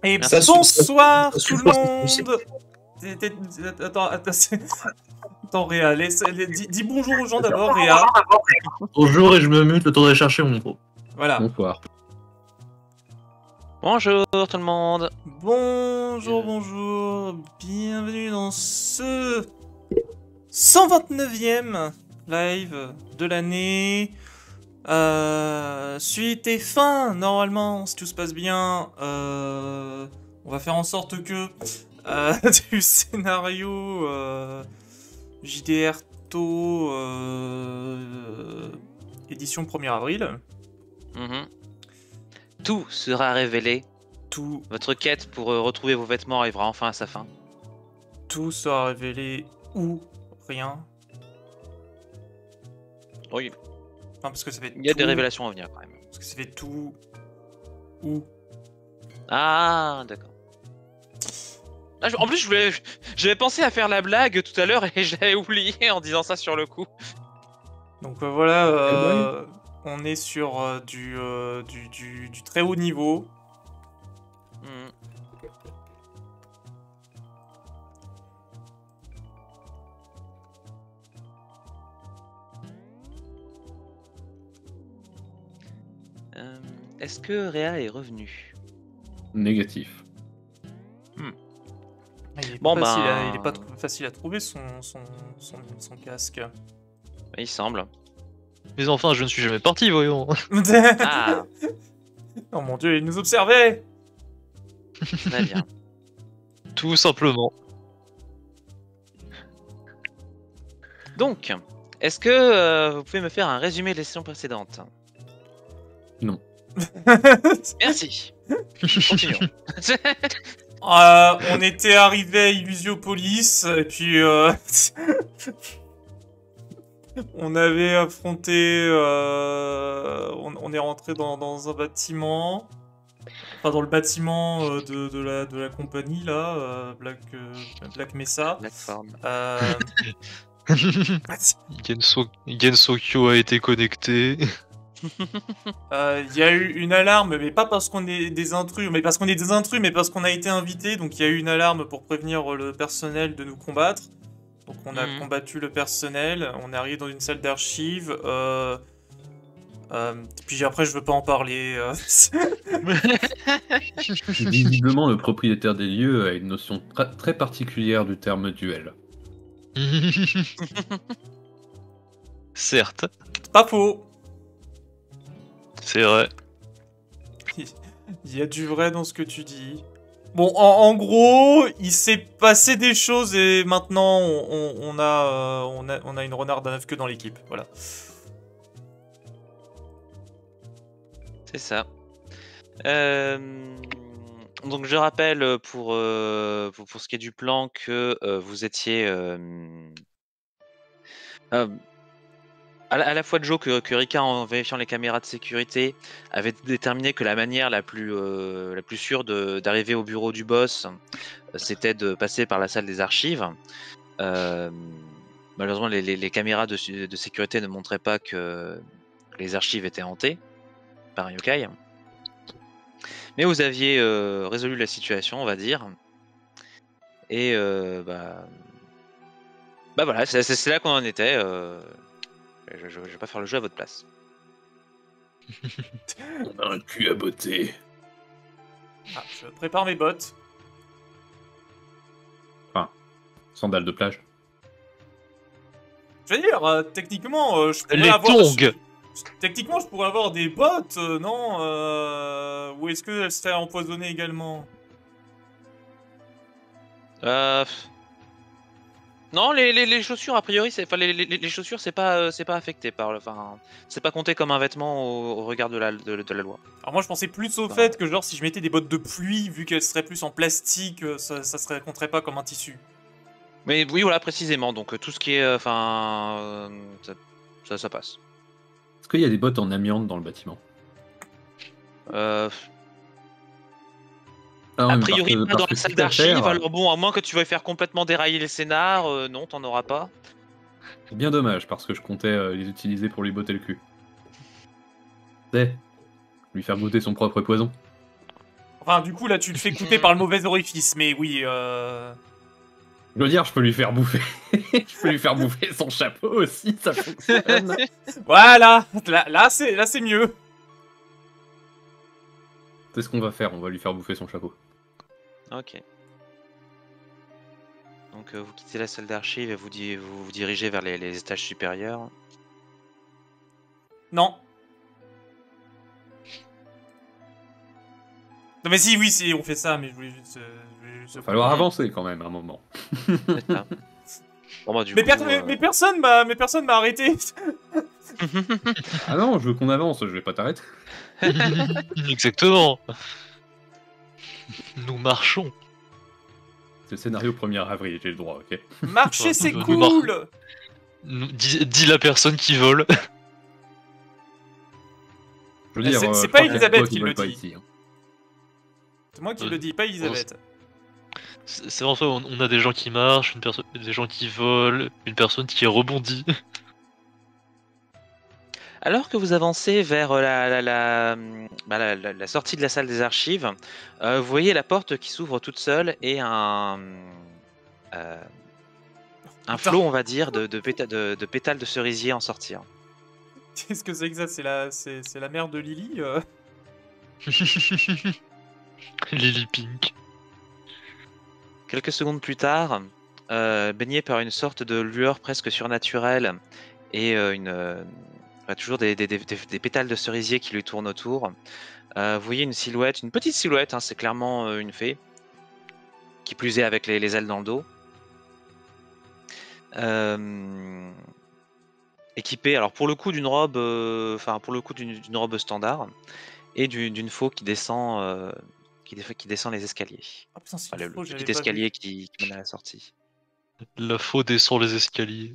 Et Ça bonsoir ça tout le monde. Attends, Réa, dis bonjour aux gens d'abord, Réa. Bonjour et je me mute le temps d'aller chercher mon micro. Voilà. Bonsoir. Bonjour tout le monde. Bonjour. Bienvenue dans ce 129e live de l'année. Suite et fin, normalement, si tout se passe bien. On va faire en sorte que du scénario JDR tôt édition 1er avril. Tout sera révélé. Tout Votre quête pour retrouver vos vêtements arrivera enfin à sa fin. Tout sera révélé ou rien. Oui, Non, parce que ça fait il y a tout, des révélations à venir quand même. parce que ça fait tout ou. Ah, d'accord. Ah, en plus, j'avais pensé à faire la blague tout à l'heure et je l'avais oublié en disant ça sur le coup. Donc voilà, blague on est sur du très haut niveau. Mhm. Est-ce que Réa est revenu? Négatif. Il est, Bon, pas facile, ben- il est pas facile à trouver son casque. Il semble. Mais enfin, je ne suis jamais parti, voyons. Ah, Oh mon dieu, il nous observait. très bien. Tout simplement. Donc, est-ce que vous pouvez me faire un résumé des sessions précédentes? Non. Merci. Continuons. On était arrivé à Illusiopolis et puis on avait affronté. On est rentré dans un bâtiment, enfin dans le bâtiment de la compagnie là, Black Mesa. Plateforme. Gensokyo a été connecté. Il y a eu une alarme, mais pas parce qu'on est des intrus, mais parce qu'on a été invité. Donc il y a eu une alarme pour prévenir le personnel de nous combattre. Donc on a combattu le personnel, on est arrivé dans une salle d'archives. Puis après je veux pas en parler. Visiblement, le propriétaire des lieux a une notion très particulière du terme duel. Certes, Pas faux. c'est vrai. Il y a du vrai dans ce que tu dis. Bon, en gros, il s'est passé des choses et maintenant on a une renarde à 9 queues dans l'équipe. Voilà. C'est ça. Donc je rappelle pour ce qui est du plan que vous étiez à la fois Joe que Rika, en vérifiant les caméras de sécurité, avait déterminé que la manière la plus sûre d'arriver au bureau du boss, c'était de passer par la salle des archives. Malheureusement, les caméras de sécurité ne montraient pas que les archives étaient hantées par un yokai. Mais vous aviez résolu la situation, on va dire. Et bah voilà, c'est là qu'on en était. Je vais pas faire le jeu à votre place. On a un cul à botter. Ah, je prépare mes bottes. Sandales de plage. Je veux dire, techniquement, je pourrais Les avoir. tongs. Techniquement, je pourrais avoir des bottes, non ou est-ce qu'elles seraient empoisonnées également? Non, les chaussures, a priori, les chaussures, c'est pas affecté par c'est pas compté comme un vêtement au regard de la loi. Alors moi, je pensais plus au Non. fait que genre si je mettais des bottes de pluie, vu qu'elles seraient plus en plastique, ça serait compterait pas comme un tissu. Mais oui, voilà, précisément. Donc tout ce qui est, ça passe. Est-ce qu'il y a des bottes en amiante dans le bâtiment? Ah, A mais priori, pas dans parce que la salle quitte à d'archives. faire, Alors bon, à moins que tu veuilles faire complètement dérailler le scénar, non, t'en auras pas. c'est bien dommage parce que je comptais les utiliser pour lui botter le cul. C'est lui faire goûter son propre poison. Enfin, du coup, là, tu le fais couper par le mauvais orifice, mais oui, Je veux dire, je peux lui faire bouffer. Je peux lui faire bouffer son chapeau aussi, ça fonctionne. Voilà. Là, c'est mieux. C'est ce qu'on va faire, on va lui faire bouffer son chapeau. Ok. Donc vous quittez la salle d'archives et vous vous dirigez vers les étages supérieurs. Non. Non, mais si, oui, si, on fait ça, mais je voulais juste... Il va falloir avancer quand même, à un moment. C'est ça. Bon, bah, du Mais, coup, mais personne m'a arrêté. Ah non, je veux qu'on avance, je vais pas t'arrêter. Exactement. Nous marchons. C'est le scénario 1er avril, j'ai le droit, ok. Marcher, c'est Nous cool. Dis la personne qui vole. Je veux dire, C'est je pas crois qu'il y a Elisabeth toi qui veulent le pas dit. ici, hein. C'est moi qui le dis, pas Elisabeth. C'est vraiment ça, on a des gens qui marchent, des gens qui volent, une personne qui rebondit. Alors que vous avancez vers la sortie de la salle des archives, vous voyez la porte qui s'ouvre toute seule et un Putain. flot, on va dire, de pétales de cerisier en sortir. Qu'est-ce que c'est que ça? C'est la mère de Lily Lily Pink. Quelques secondes plus tard, baigné par une sorte de lueur presque surnaturelle et toujours des pétales de cerisier qui lui tournent autour, vous voyez une silhouette, une petite silhouette, hein, c'est clairement une fée, qui plus est avec les ailes dans le dos. Équipée, alors pour le coup d'une robe, d'une robe standard et d'une faux qui descend, qui descend les escaliers. Oh putain, c'est Enfin, une le faux, j'avais petit pas escalier vu. qui mène à la sortie. La faux descend les escaliers.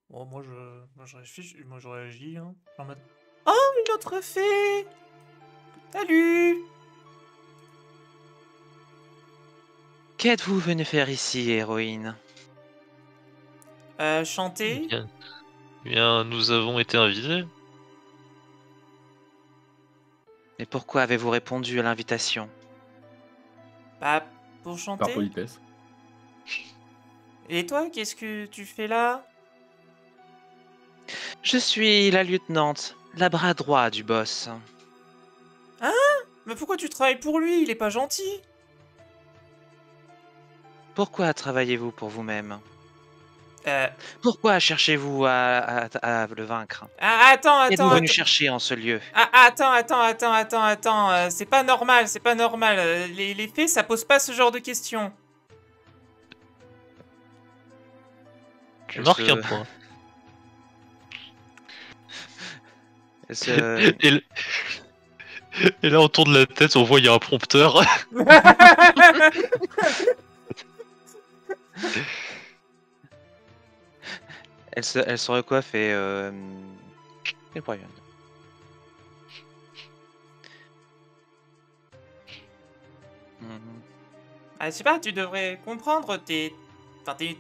Bon, moi je réagis, hein. En mode... Oh, une autre fée. Salut. Qu'êtes-vous venu faire ici, héroïne? Chanter. Bien, nous avons été invités. Et pourquoi avez-vous répondu à l'invitation? Bah, pour Par chanter. politesse. Et toi, qu'est-ce que tu fais là? Je suis la lieutenante, la bras droit du boss. Mais pourquoi tu travailles pour lui? Il est pas gentil. Pourquoi travaillez-vous pour vous-même? Euh... Pourquoi cherchez-vous à le vaincre? Ah, attends, Qu'êtes-vous venu attends. chercher en ce lieu? Ah, attends. C'est pas normal, c'est pas normal. Les fées, ça pose pas ce genre de questions. Tu Elle marques se- un point. elle se- Et là, on tourne la tête, on voit il y a un prompteur. elle se recoiffe et Brian. Mhm. Ah, je sais pas, tu devrais comprendre, t'es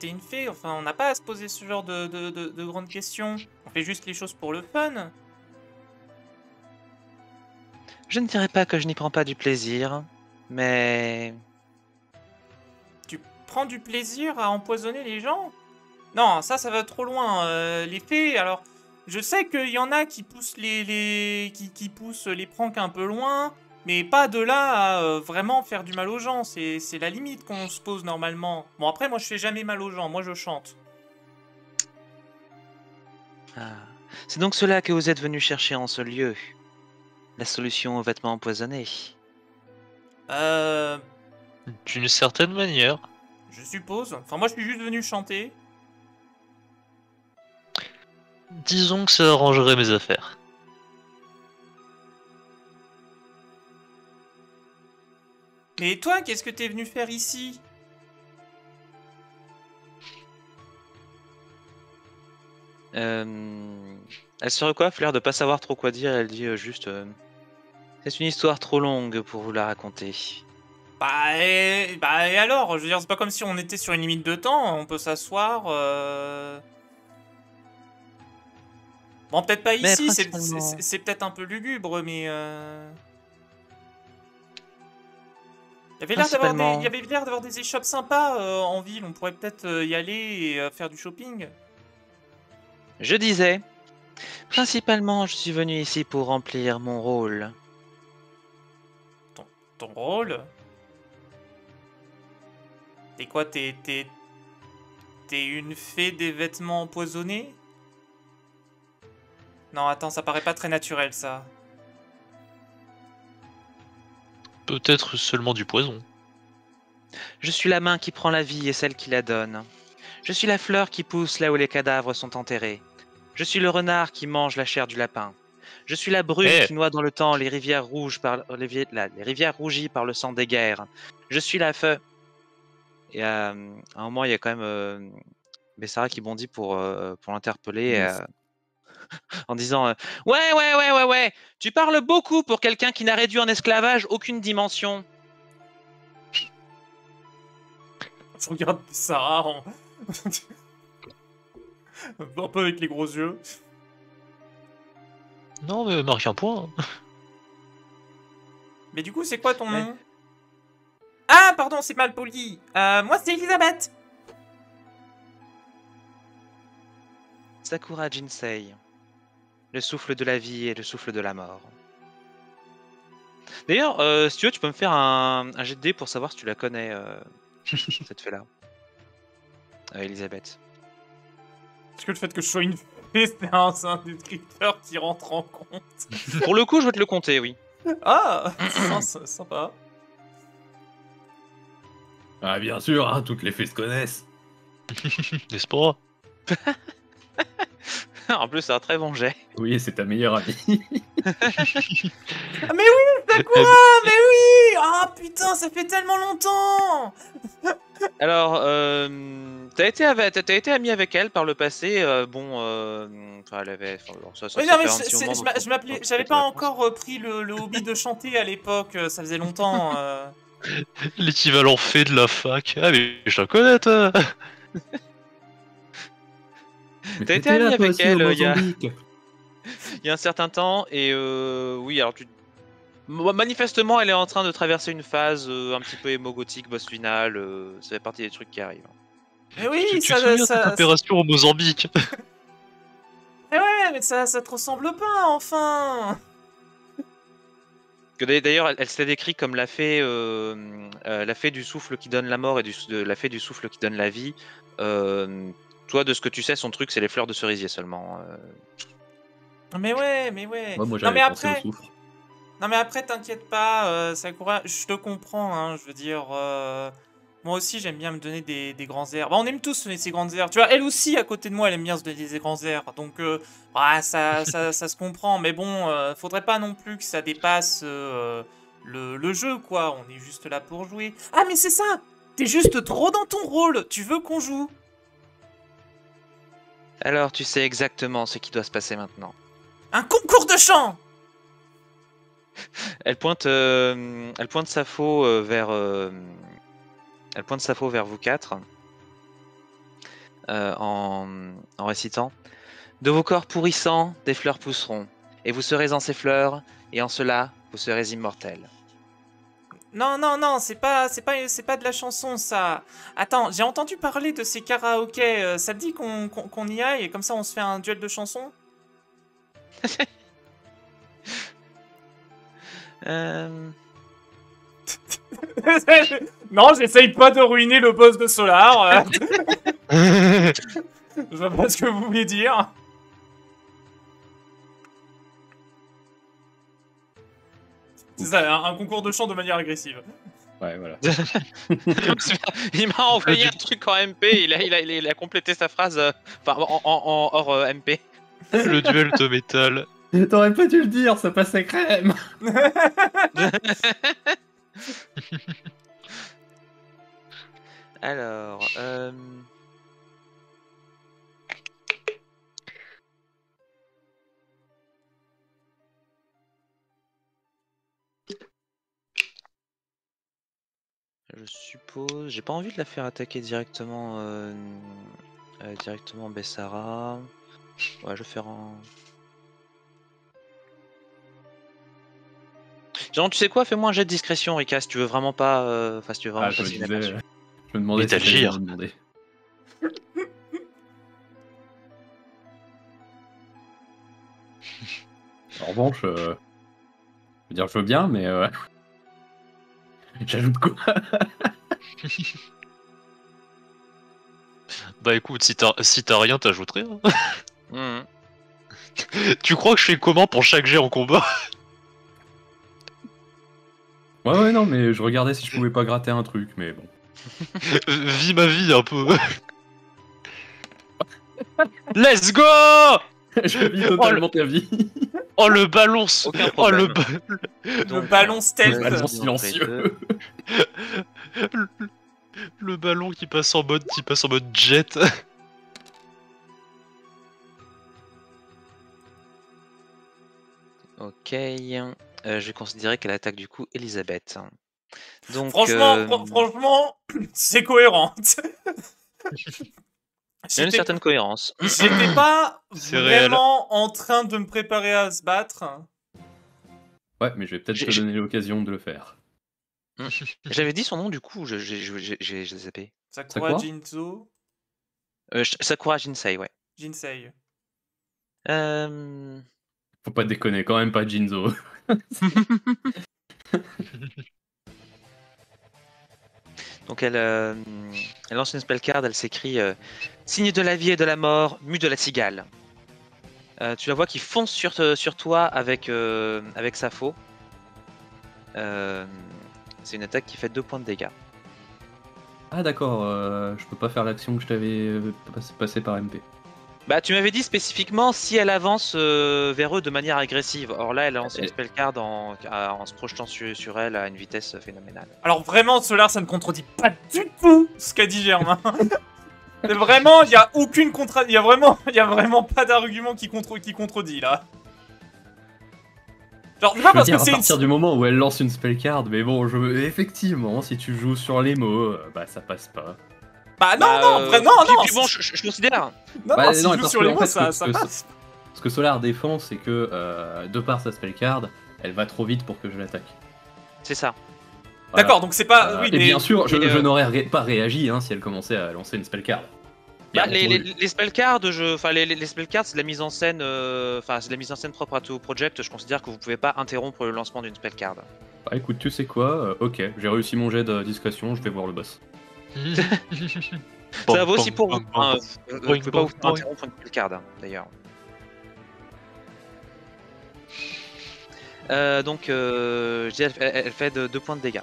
une fée, enfin, on n'a pas à se poser ce genre de grandes questions. On fait juste les choses pour le fun. Je ne dirais pas que je n'y prends pas du plaisir, mais Tu prends du plaisir à empoisonner les gens? Non, ça va trop loin. Les fées, alors, je sais qu'il y en a qui poussent qui poussent les pranks un peu loin, mais pas de là à vraiment faire du mal aux gens. C'est la limite qu'on se pose normalement. Bon, après, moi, je fais jamais mal aux gens. Moi, je chante. c'est donc cela que vous êtes venu chercher en ce lieu. La solution aux vêtements empoisonnés. D'une certaine manière. Je suppose. Enfin, moi, je suis juste venu chanter. Disons que ça arrangerait mes affaires. Mais toi, qu'est-ce que t'es venu faire ici? Elle se recoiffe, l'air de pas savoir trop quoi dire. Elle dit juste c'est une histoire trop longue pour vous la raconter. Et alors? Je veux dire, c'est pas comme si on était sur une limite de temps. On peut s'asseoir. Bon, peut-être pas Mais ici. principalement- C'est peut-être un peu lugubre, mais. Il y avait l'air d'avoir Principalement. il y avait l'air d'avoir des échoppes sympas en ville. On pourrait peut-être y aller et faire du shopping. Je disais, principalement, je suis venu ici pour remplir mon rôle. Ton rôle? T'es quoi? T'es une fée des vêtements empoisonnés? Non, attends, ça paraît pas très naturel, ça. Peut-être seulement du poison. Je suis la main qui prend la vie et celle qui la donne. Je suis la fleur qui pousse là où les cadavres sont enterrés. Je suis le renard qui mange la chair du lapin. Je suis la brume Eh. qui noie dans le temps les rivières rouges les rivières rougies par le sang des guerres. Je suis la feu. Et à un moment, il y a quand même Bessara qui bondit pour l'interpeller Yes. en disant ouais, tu parles beaucoup pour quelqu'un qui n'a réduit en esclavage aucune dimension. Je regarde Sarah un peu avec les gros yeux. Non, mais marque un point. Mais du coup, c'est quoi ton Ouais. nom? Ah, pardon, c'est mal poli. Moi, c'est Elisabeth. Sakura Jinsei, le souffle de la vie et le souffle de la mort. D'ailleurs, si tu veux, tu peux me faire un jet de dés pour savoir si tu la connais, cette fée-là. Elisabeth. Est-ce que le fait que je sois une fée, c'est un descripteur qui rentre en compte? Pour le coup, je vais te le compter, oui. Ah, sympa. Ah, bien sûr, hein, toutes les fées se connaissent. N'est-ce pas? En plus, c'est un très bon jet. Oui, c'est ta meilleure amie. Ah, mais oui, Sakura, mais oui. Ah putain, ça fait tellement longtemps. Alors, t'as été ami avec elle par le passé. Enfin, elle avait. Enfin, alors ça Oui, non, fait mais un petit moment. donc je m'appelais, donc j'avais peut-être pas la France. encore pris le hobby de chanter à l'époque. Ça faisait longtemps. L'équivalent fait de la fac. Ah, mais je la connais, toi. Mais T'as été t'étais ami là, toi avec aussi, elle au il y a Mozambique. un certain temps et oui, alors manifestement, elle est en train de traverser une phase un petit peu émo-gothique, boss final. Ça fait partie des trucs qui arrivent. Mais Tu, oui, tu te souviens de cette opération au Mozambique? Mais ouais, mais ça te ressemble pas, enfin. D'ailleurs, elle s'est décrite comme la fée du souffle qui donne la mort et la fée du souffle qui donne la vie. Toi, de ce que tu sais, son truc, c'est les fleurs de cerisier seulement. Mais ouais, mais ouais. Ouais, moi Non, mais j'avais pensé au après. soufre. Non mais après t'inquiète pas, Sakura, je te comprends, hein, je veux dire, moi aussi j'aime bien me donner des grands airs. Bah on aime tous se donner ces grands airs, tu vois, elle aussi à côté de moi elle aime bien se donner des grands airs, donc ouais, ça se comprend, mais bon, faudrait pas non plus que ça dépasse le jeu quoi, on est juste là pour jouer. Ah mais c'est ça, t'es juste trop dans ton rôle, tu veux qu'on joue. Alors, tu sais exactement ce qui doit se passer maintenant. Un concours de chant. Elle pointe sa faux elle pointe sa faux vers vous quatre en récitant. De vos corps pourrissants, des fleurs pousseront, et vous serez en ces fleurs, et en cela, vous serez immortels. Non, non, non, c'est pas de la chanson, ça. Attends, j'ai entendu parler de ces karaokés. Ça te dit qu'on y aille et comme ça on se fait un duel de chansons? Euh, Non, j'essaye pas de ruiner le boss de Solar. Je vois pas ce que vous voulez dire. C'est ça, un concours de chant de manière agressive. Ouais, voilà. il m'a envoyé un truc en MP, il a complété sa phrase en hors MP. Le duel de métal. T'aurais pas dû le dire, ça passait crème. Alors, je suppose, j'ai pas envie de la faire attaquer directement Bessara. Ouais, je vais faire un. Genre, tu sais quoi, fais-moi un jet de discrétion, Rika, si tu veux vraiment pas. Enfin, si tu veux vraiment Ah, je pas me signer disais, là-dessus. je me demandais Et si t'allais d'Algir. me demander. En revanche, je veux dire, je veux bien, mais j'ajoute quoi? Bah écoute, si t'as rien, t'ajouterais. Hein. Mhm. Tu crois que je fais comment pour chaque jet en combat? Ouais, non, mais je regardais si je pouvais pas gratter un truc, mais bon. Vis ma vie un peu. Let's go! Je vis totalement ta vie. Oh le ballon! Aucun Oh le, problème. Le Donc, ballon stealth. Le ballon vas-y, silencieux. le ballon qui passe en mode jet. Ok. Je vais considérer qu'elle attaque du coup Elisabeth. Donc, Franchement, c'est cohérent. il y a une J'étais certaine cohérence. j'étais pas C'est réel. vraiment en train de me préparer à se battre. Ouais, mais je vais peut-être te donner l'occasion de le faire. J'avais dit son nom du coup, j'ai zappé. Sakura Sakura Jinzo, Sakura Jinsei, ouais. Jinsei. Faut pas déconner, quand même pas Jinzo. Donc elle lance une spell card, elle s'écrit signe de la vie et de la mort, mue de la cigale. Tu la vois qui fonce sur toi avec sa faux. C'est une attaque qui fait 2 points de dégâts. Ah d'accord, je peux pas faire l'action que je t'avais passé par MP. Bah tu m'avais dit spécifiquement si elle avance vers eux de manière agressive. Or là elle a lancé une spell card en se projetant sur elle à une vitesse phénoménale. Alors vraiment, Solar, ça ne contredit pas du tout ce qu'a dit Germain. Vraiment, il y a aucune il y a vraiment pas d'argument qui contredit là. Genre, Je pas veux parce dire, que à c'est partir du moment où elle lance une spell card, mais bon, effectivement, si tu joues sur les mots, bah ça passe pas. Bah non, Puis bon, je considère. Non, Bah, si non, tu mais joues sur les mots, ça ce que- passe. Ce que Solar défend, c'est que de par sa spell card, elle va trop vite pour que je l'attaque. C'est ça. Voilà. D'accord, donc c'est pas... oui, Et mais... bien sûr, je et, n'aurais pas réagi hein, si elle commençait à lancer une spell card. Bien Bah, entendu. les spell cards, les spell cards, c'est de la mise en scène, c'est de la mise en scène propre à tout project. Je considère que vous pouvez pas interrompre le lancement d'une spell card. Bah écoute, tu sais quoi, ok, j'ai réussi mon jet de discrétion, je vais voir le boss. Ça vaut aussi pour vous. Hein, vous pouvez pas vous boing. interrompre une spell card, d'ailleurs. Donc, je dis, elle fait 2 points de dégâts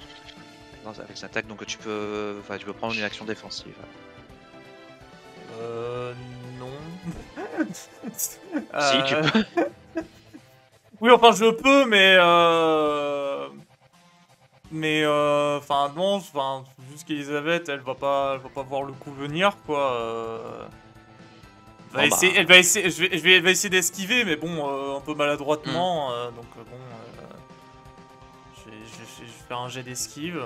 avec cette attaque, donc tu peux prendre une action défensive. Non. Si, tu peux. Oui, enfin, je peux, mais... enfin, non, enfin, juste qu'Elisabeth, elle va pas voir le coup venir, quoi. Elle va essayer d'esquiver, mais bon, un peu maladroitement, donc bon... je vais faire un jet d'esquive.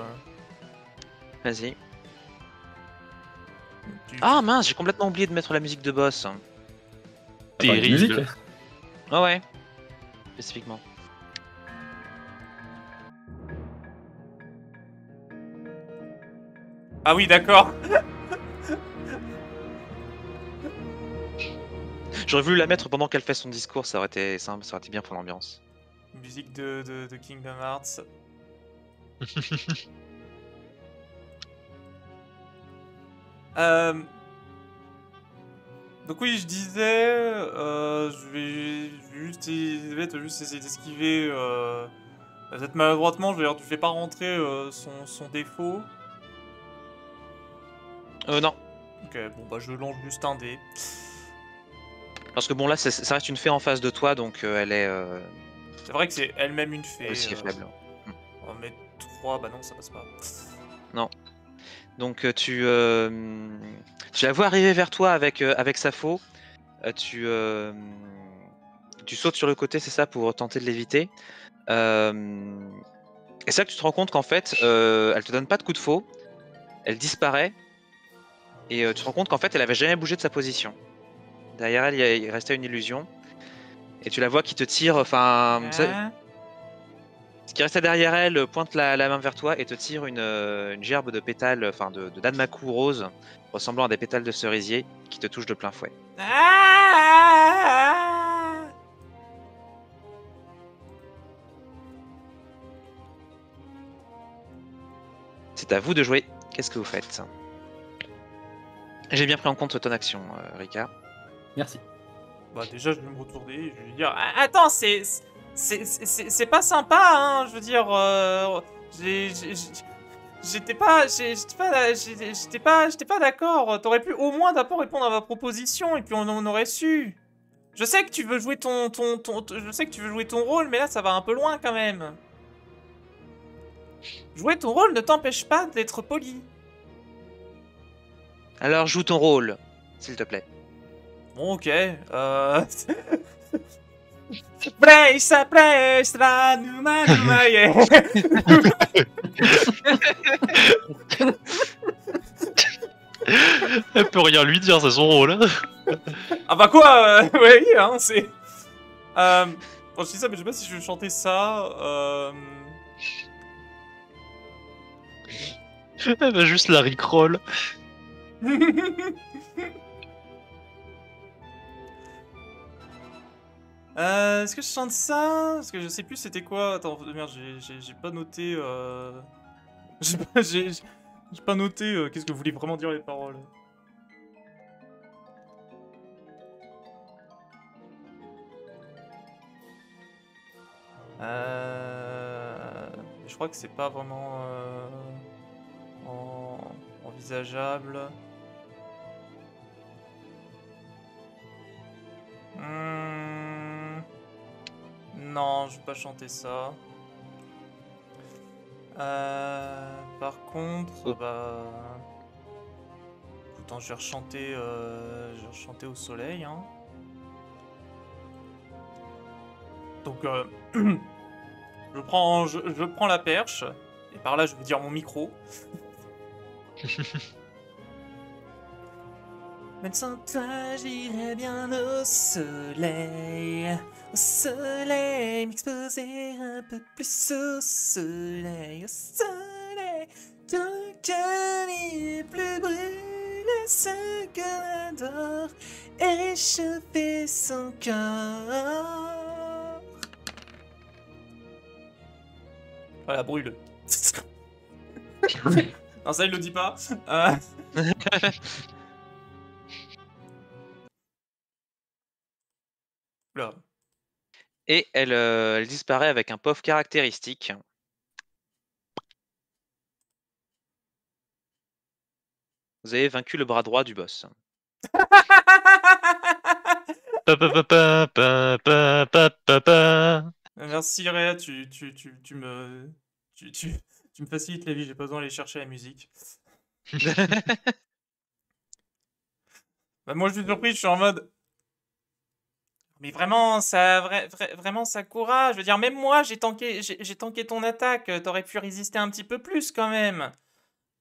Vas-y. Ah mince, j'ai complètement oublié de mettre la musique de boss. Pas de musique. Ah ouais, spécifiquement. Ah oui, d'accord. J'aurais voulu la mettre pendant qu'elle fait son discours, ça aurait été bien pour l'ambiance. Musique de Kingdom Hearts. Donc oui, je disais, je vais juste essayer d'esquiver, peut-être maladroitement, je veux dire, tu fais pas rentrer son défaut. Non. Ok, bon bah je lance juste un dé. Parce que bon là, ça reste une fée en face de toi, donc elle est C'est vrai que c'est elle-même une fée. aussi faible. On va mettre 3, bah non, ça passe pas. Non. Donc tu la vois arriver vers toi avec sa faux. Tu sautes sur le côté, c'est ça, pour tenter de l'éviter. Et c'est là que tu te rends compte qu'en fait, elle te donne pas de coup de faux. Elle disparaît. Et tu te rends compte qu'en fait, elle avait jamais bougé de sa position. Derrière elle, il restait une illusion. Et tu la vois qui te tire, enfin... Hein Ce qui restait derrière elle pointe la main vers toi et te tire une gerbe de pétales, enfin de danmaku rose, ressemblant à des pétales de cerisier, qui te touche de plein fouet. Ah! C'est à vous de jouer. Qu'est-ce que vous faites? J'ai bien pris en compte ton action, Rika. Merci. Bah déjà, je vais me retourner, je vais lui dire, attends, c'est pas sympa, hein, je veux dire, j'étais pas, j'étais pas d'accord. T'aurais pu au moins d'abord répondre à ma proposition et puis on aurait su. Je sais que tu veux jouer je sais que tu veux jouer ton rôle, mais là ça va un peu loin quand même. Jouer ton rôle ne t'empêche pas d'être poli. Alors joue ton rôle, s'il te plaît. Bon, ok. Presa, presa, numa, numa, yeah. Elle peut rien lui dire, c'est son rôle. Hein. Ah bah quoi, ouais, oui, hein, c'est... Bon, je dis ça, mais je sais pas si je vais chanter ça. Elle va juste la rickroll. Est-ce que je chante ça? Parce que je sais plus c'était quoi. Attends, merde, j'ai pas noté... J'ai pas noté qu'est-ce que voulaient vraiment dire les paroles. Je crois que c'est pas vraiment envisageable. Non, je vais pas chanter ça. Par contre, bah... Écoute, hein, je vais rechanter au soleil, hein. Donc, je prends la perche, et par là, je veux dire mon micro. Même sans toi, j'irais bien au soleil, m'exposer un peu plus au soleil, ton cœur n'est plus brûlé, ce que l'adore, réchauffer son corps. Voilà, brûle. Non, ça, il le dit pas. Là. Et elle disparaît avec un pof caractéristique. Vous avez vaincu le bras droit du boss. Merci Réa, tu me facilites la vie, j'ai pas besoin d'aller chercher la musique. Bah moi je suis surpris, je suis en mode... Mais vraiment, vraiment Sakura, je veux dire, même moi j'ai tanké ton attaque, t'aurais pu résister un petit peu plus quand même.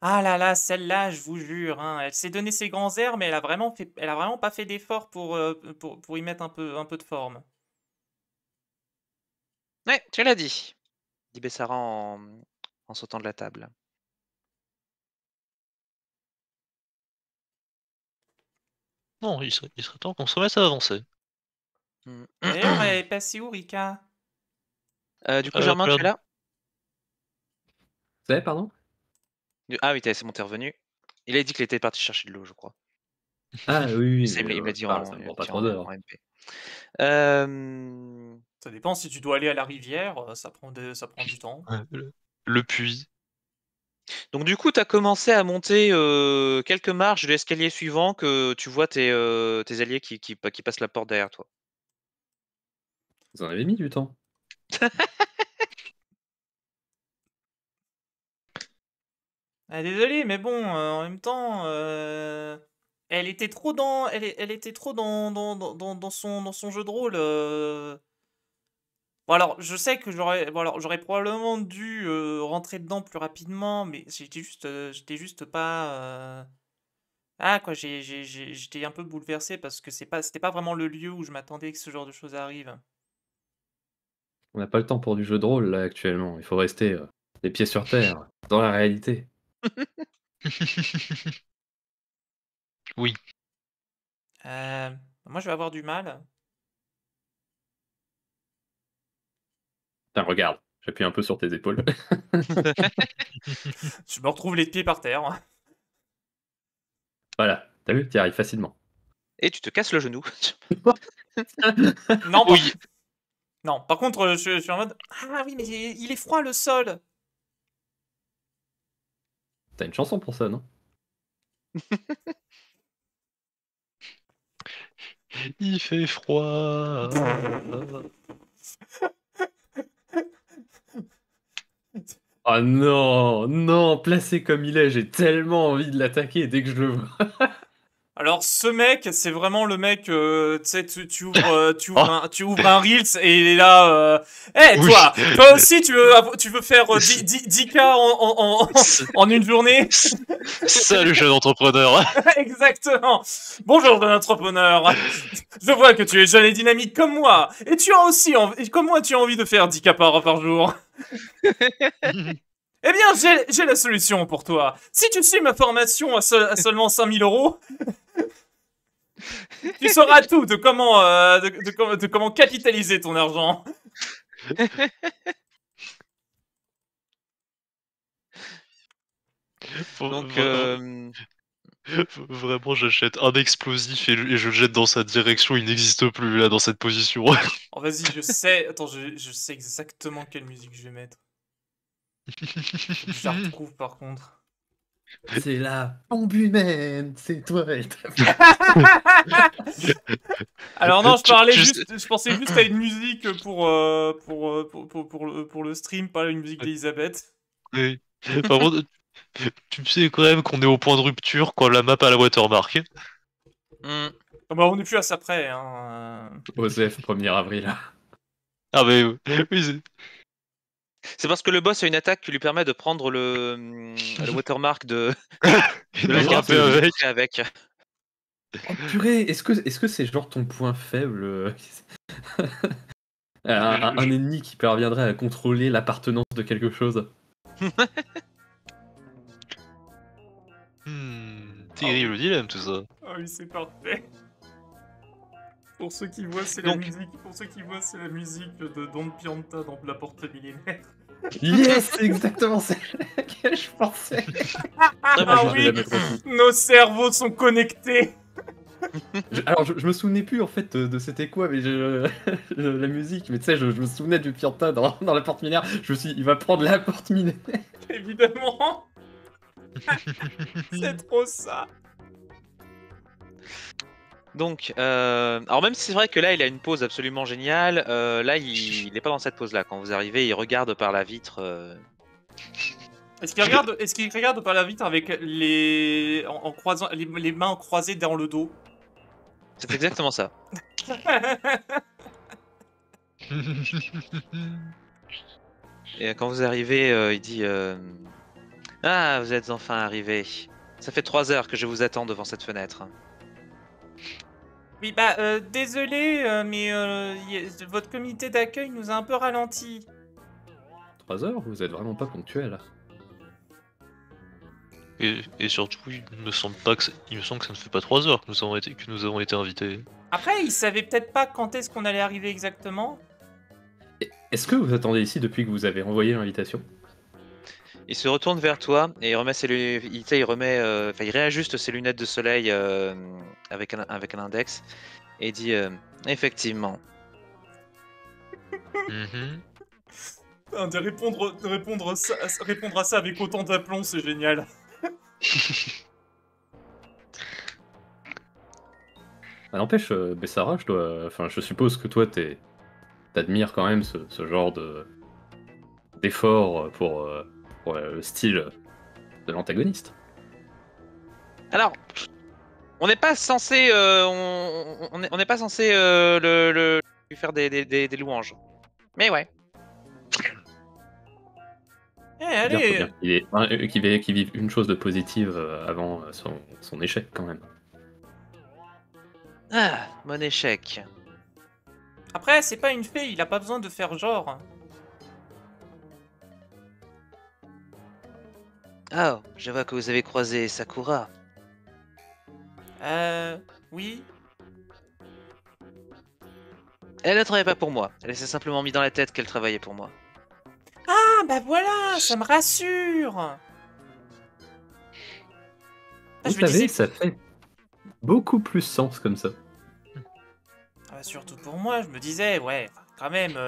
Ah là là, celle-là, je vous jure, hein, elle s'est donné ses grands airs, mais elle a vraiment pas fait d'effort pour y mettre un peu de forme. Ouais, tu l'as dit Bessara en sautant de la table. Non, il serait temps qu'on se remette à avancer. D'ailleurs, elle est passée où, Rika? Du coup, Germain, tu es là? Vous savez, pardon? Ah oui, c'est bon, t'es revenu. Il a dit qu'il était parti chercher de l'eau, je crois. Ah oui, Il me l'a dit ça me prend pas trop d'heures. en MP. Ça dépend, si tu dois aller à la rivière, ça prend du temps. Le puits. Donc du coup, tu as commencé à monter quelques marches de l'escalier suivant que tu vois tes alliés qui passent la porte derrière toi. Vous en avez mis du temps. Ah, désolé, mais bon, en même temps, elle était trop dans, elle était trop dans son jeu de rôle. Bon alors, je sais que j'aurais probablement dû rentrer dedans plus rapidement, mais j'étais juste pas. Ah quoi, j'étais un peu bouleversé parce que c'était pas vraiment le lieu où je m'attendais que ce genre de choses arrive. On n'a pas le temps pour du jeu de rôle là actuellement. Il faut rester les pieds sur terre, dans la réalité. Oui. Moi, je vais avoir du mal. Putain, regarde, j'appuie un peu sur tes épaules. Je me retrouve les pieds par terre. Voilà, t'as vu, t'y arrives facilement. Et tu te casses le genou. Non, Oui. non, par contre, je suis en mode... Ah oui, mais il est froid, le sol. T'as une chanson pour ça, non? Il fait froid. Oh non, non, placé comme il est, j'ai tellement envie de l'attaquer dès que je le vois. Alors, ce mec, c'est vraiment le mec, tu sais, tu ouvres, Oh. tu ouvres un Reels et il est là, hé, Oui. toi aussi, tu veux faire 10K en une journée? Salut, jeune entrepreneur. Exactement. Bonjour, jeune entrepreneur. Je vois que tu es jeune et dynamique comme moi. Et tu as aussi, comme moi, tu as envie de faire 10K par jour. Eh bien, j'ai la solution pour toi. Si tu suis ma formation à seulement 5000 €, tu sauras tout de comment, de comment capitaliser ton argent. Donc, Vraiment, j'achète un explosif et je le jette dans sa direction. Il n'existe plus là dans cette position. Oh, vas-y, je sais. Attends, je sais exactement quelle musique je vais mettre. Faut que je la retrouve par contre. C'est la bombe humaine, c'est toi et ta... Alors non, Tu- je pensais juste à une musique pour le stream, pas une musique d'Elisabeth. Oui. Par contre, tu sais quand même qu'on est au point de rupture quand la map a la watermark. hmm. Ah bah, on n'est plus à ça près, hein. Osef, 1er avril. Ah mais oui, C'est parce que le boss a une attaque qui lui permet de prendre le watermark de il la nous carte frappait et avec. avec. Oh purée, est-ce que c'est genre ton point faible un ennemi qui parviendrait à contrôler l'appartenance de quelque chose? Terrible dilemme tout ça. Ah oui, c'est parfait. Pour ceux qui voient, c'est la Donc- musique. Pour ceux qui voient, c'est la musique de Don Pianta dans La Porte Millénaire. Yes, c'est exactement celle à laquelle je pensais. Ah Je vais oui, la mettre aussi. nos cerveaux sont connectés. Alors, je me souvenais plus en fait de c'était quoi, mais la musique, mais tu sais, je me souvenais du Pianta dans la porte mineure. Je me suis dit, il va prendre la porte mineure. Évidemment. C'est trop ça. Donc, alors même si c'est vrai que là il a une pose absolument géniale, là il est pas dans cette pose là. Quand vous arrivez, il regarde par la vitre. Est-ce qu'il regarde par la vitre avec en croisant les mains croisées dans le dos? C'est exactement ça. Et quand vous arrivez, il dit ah, vous êtes enfin arrivé. Ça fait 3 heures que je vous attends devant cette fenêtre. Oui, bah, désolé, mais votre comité d'accueil nous a un peu ralenti. 3 heures, vous êtes vraiment pas ponctuel. Et surtout, il me semble que ça ne fait pas 3 heures que nous avons été invités. Après, ils savaient peut-être pas quand est-ce qu'on allait arriver exactement. Est-ce que vous attendez ici depuis que vous avez envoyé l'invitation? Il se retourne vers toi et il remet il réajuste ses lunettes de soleil avec un index et il dit effectivement. De répondre à ça avec autant d'aplomb, c'est génial. Ah, n'empêche, Bessara, je suppose que toi, t'admires quand même ce genre d'effort pour le style de l'antagoniste. Alors, on n'est pas censé, on n'est pas censé lui faire des louanges. Mais ouais. Eh, C'est bien, faut allez. bien qu'il vive une chose de positive avant son échec quand même. Ah, mon échec. Après, c'est pas une fée, il a pas besoin de faire genre. Ah, je vois que vous avez croisé Sakura. Oui. Elle ne travaille pas pour moi. Elle s'est simplement mis dans la tête qu'elle travaillait pour moi. Ah, bah voilà, ça me rassure. Ah, Vous je me savez, disais... ça fait beaucoup plus sens comme ça. Ah bah, surtout pour moi, je me disais, ouais, enfin, quand même,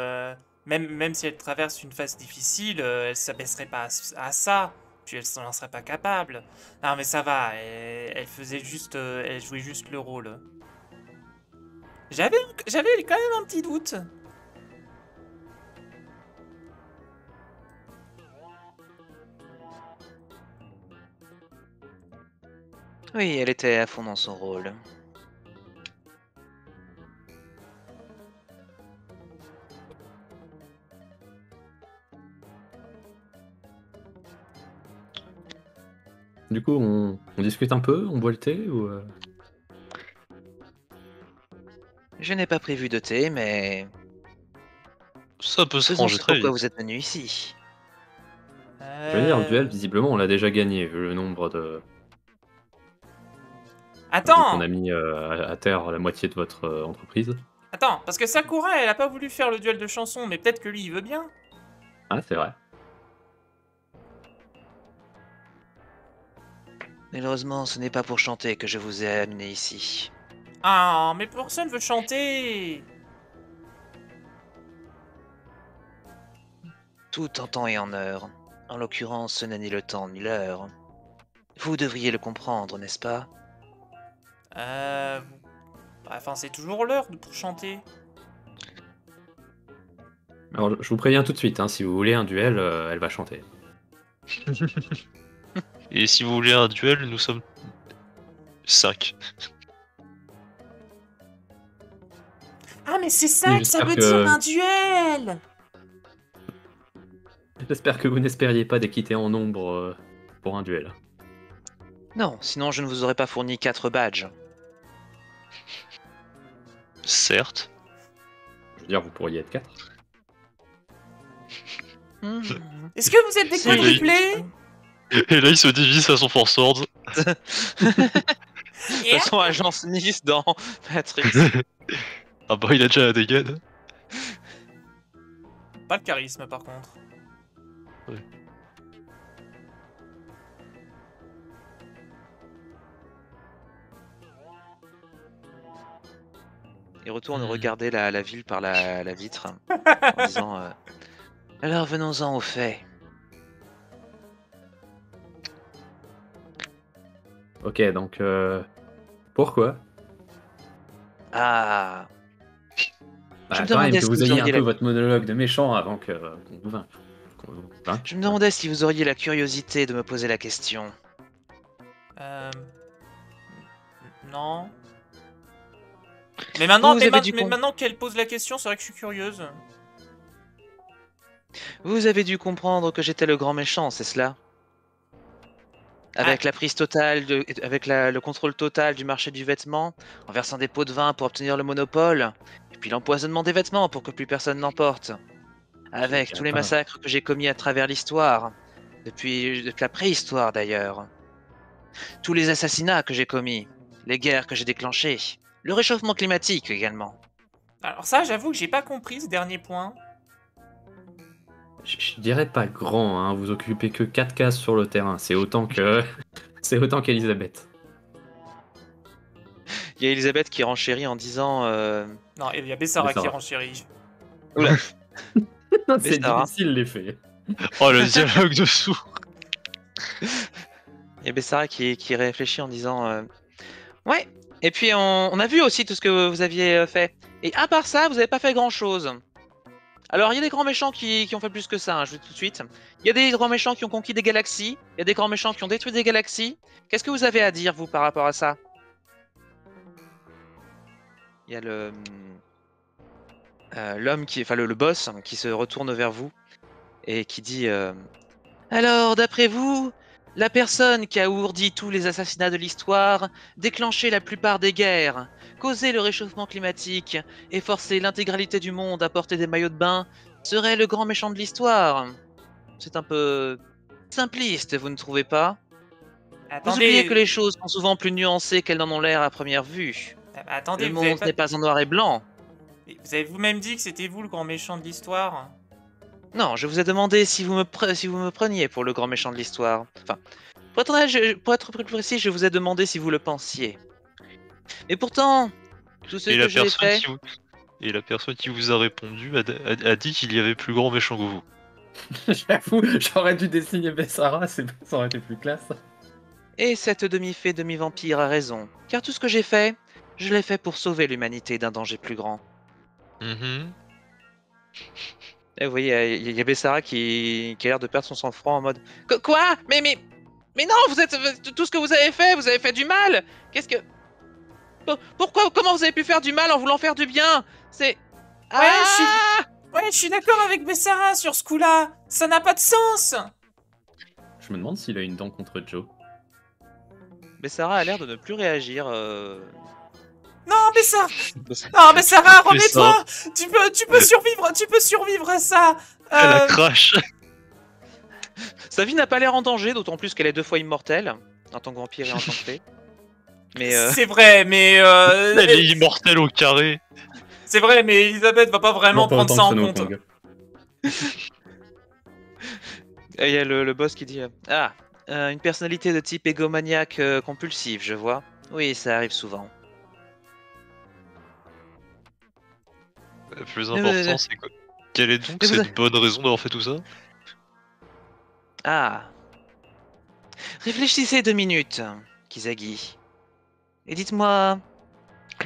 même si elle traverse une phase difficile, elle s'abaisserait pas à ça, puis elle s'en serait pas capable. Non mais ça va, elle faisait juste, elle jouait juste le rôle. J'avais quand même un petit doute. Oui, elle était à fond dans son rôle. Du coup, on discute un peu, on boit le thé ou Je n'ai pas prévu de thé, mais Ça peut se faisons ranger ce très pourquoi vite. vous êtes venu ici. Je veux dire, le duel, visiblement, on l'a déjà gagné, vu le nombre de. Vu qu'on Attends, a mis à terre la moitié de votre entreprise. attends, parce que Sakura, elle a pas voulu faire le duel de chansons, mais peut-être que lui, il veut bien. Ah, c'est vrai. Malheureusement, ce n'est pas pour chanter que je vous ai amené ici. Ah, mais personne veut chanter. Tout en temps et en heure. En l'occurrence, ce n'est ni le temps ni l'heure. Vous devriez le comprendre, n'est-ce pas? Euh... Enfin, c'est toujours l'heure pour chanter. Alors, je vous préviens tout de suite, hein, si vous voulez un duel, elle va chanter. Et si vous voulez un duel, nous sommes 5. Ah, mais c'est ça Oui, que ça j'espère veut que- dire un duel. J'espère que vous n'espériez pas d'équiter en nombre pour un duel. Non, sinon je ne vous aurais pas fourni 4 badges. Certes. Je veux dire, vous pourriez être 4. Est-ce que vous êtes des C'est quadruplés? Et là, il se divise à son Force Sword. De toute façon, agence Nice dans Matrix. Ah bah, il a déjà la dégaine. Pas le charisme, par contre. Il retourne Hmm. regarder la ville par la vitre en disant alors venons-en aux faits. Ok, donc pourquoi Ah, Bah, je me quand même demandais que si vous vous ayez un auriez peu la... votre monologue de méchant avant qu'on vous vainque. Je me demandais si vous auriez la curiosité de me poser la question. Euh... Non. Mais maintenant, Vous avez dû mais com- maintenant qu'elle pose la question, c'est vrai que je suis curieuse. Vous avez dû comprendre que j'étais le grand méchant, c'est cela? Avec la prise totale, avec le contrôle total du marché du vêtement, en versant des pots de vin pour obtenir le monopole, et puis l'empoisonnement des vêtements pour que plus personne n'en porte. Avec dirais tous les pas. massacres que j'ai commis à travers l'histoire, depuis la préhistoire d'ailleurs. Tous les assassinats que j'ai commis, les guerres que j'ai déclenchées, le réchauffement climatique également. Alors ça, j'avoue que j'ai pas compris ce dernier point. Je dirais pas grand, hein, vous occupez que 4 cases sur le terrain, c'est autant que. C'est autant qu'Elisabeth. Il y a Elisabeth qui renchérit en disant Non, il y a Bessara qui Bessara. renchérit. Oula, C'est Sarah. difficile l'effet. Oh, le dialogue dessous. il y a Bessara qui réfléchit en disant ouais, et puis on a vu aussi tout ce que vous aviez fait. Et à part ça, vous n'avez pas fait grand chose. Alors il y a des grands méchants qui ont fait plus que ça, hein, je vous dis tout de suite. Il y a des grands méchants qui ont conquis des galaxies, il y a des grands méchants qui ont détruit des galaxies. Qu'est-ce que vous avez à dire, vous, par rapport à ça? Il y a l'homme enfin le boss qui se retourne vers vous et qui dit alors, d'après vous, La personne qui a ourdi tous les assassinats de l'histoire, déclenché la plupart des guerres, causé le réchauffement climatique et forcé l'intégralité du monde à porter des maillots de bain, serait le grand méchant de l'histoire. C'est un peu simpliste, vous ne trouvez pas? Vous oubliez que Attendez, les choses sont souvent plus nuancées qu'elles n'en ont l'air à première vue. attendez, Le monde n'est pas en noir et blanc. Vous avez vous-même dit que c'était vous le grand méchant de l'histoire. Non, je vous ai demandé si vous me preniez pour le grand méchant de l'histoire. Enfin, pour être honnête, pour être plus précis, je vous ai demandé si vous le pensiez. Et pourtant, tout ce Et que la, j'ai personne fait... qui vous... Et la personne qui vous a répondu a dit qu'il y avait plus grand méchant que vous. J'avoue, j'aurais dû dessiner Bessara, ça aurait été plus classe. Et cette demi-fée, demi-vampire a raison. Car tout ce que j'ai fait, je l'ai fait pour sauver l'humanité d'un danger plus grand. Mhm. Et vous voyez, il y a Bessara qui a l'air de perdre son sang-froid en mode Quoi? Mais non, tout ce que vous avez fait du mal! Qu'est-ce que... Pourquoi? Comment vous avez pu faire du mal en voulant faire du bien? C'est... Ouais, je suis d'accord avec Bessara sur ce coup-là. Ça n'a pas de sens. Je me demande s'il a une dent contre Joe. Bessara a l'air de ne plus réagir. Non, Bessara. Non, Bessara, remets-toi. ça. Tu peux survivre à ça. Elle a Euh, crash. Sa vie n'a pas l'air en danger, d'autant plus qu'elle est 2 fois immortelle, en tant que vampire et en tant que fée. Mais C'est vrai, mais Elle est immortelle au carré. c'est vrai, mais Elisabeth va pas vraiment Toujours pas prendre ça en autant que compte. Sonokong. il y a le boss qui dit une personnalité de type égomaniaque compulsif, je vois. Oui, ça arrive souvent. Le plus Mais- important, c'est quoi? Quelle est donc Mais vous cette bonne raison d'avoir fait tout ça? Ah. Réfléchissez 2 minutes, Kizagi. Et dites-moi,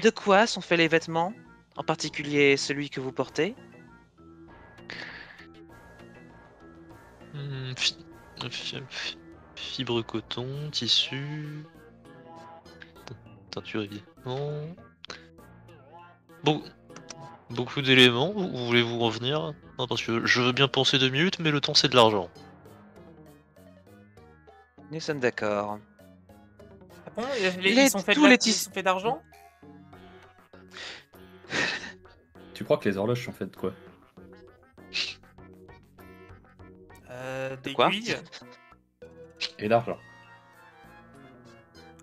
de quoi sont faits les vêtements, en particulier celui que vous portez? Hmm, fibre coton, tissu, teinture évidemment. Bon, beaucoup d'éléments, où voulez-vous en venir? Non, parce que je veux bien penser 2 minutes, mais le temps c'est de l'argent. Nous sommes d'accord. Ah bon, Les- ils sont faits tous les ils sont faits d'argent. Tu crois que les horloges sont faites de quoi? quoi D'aiguilles. Et d'argent.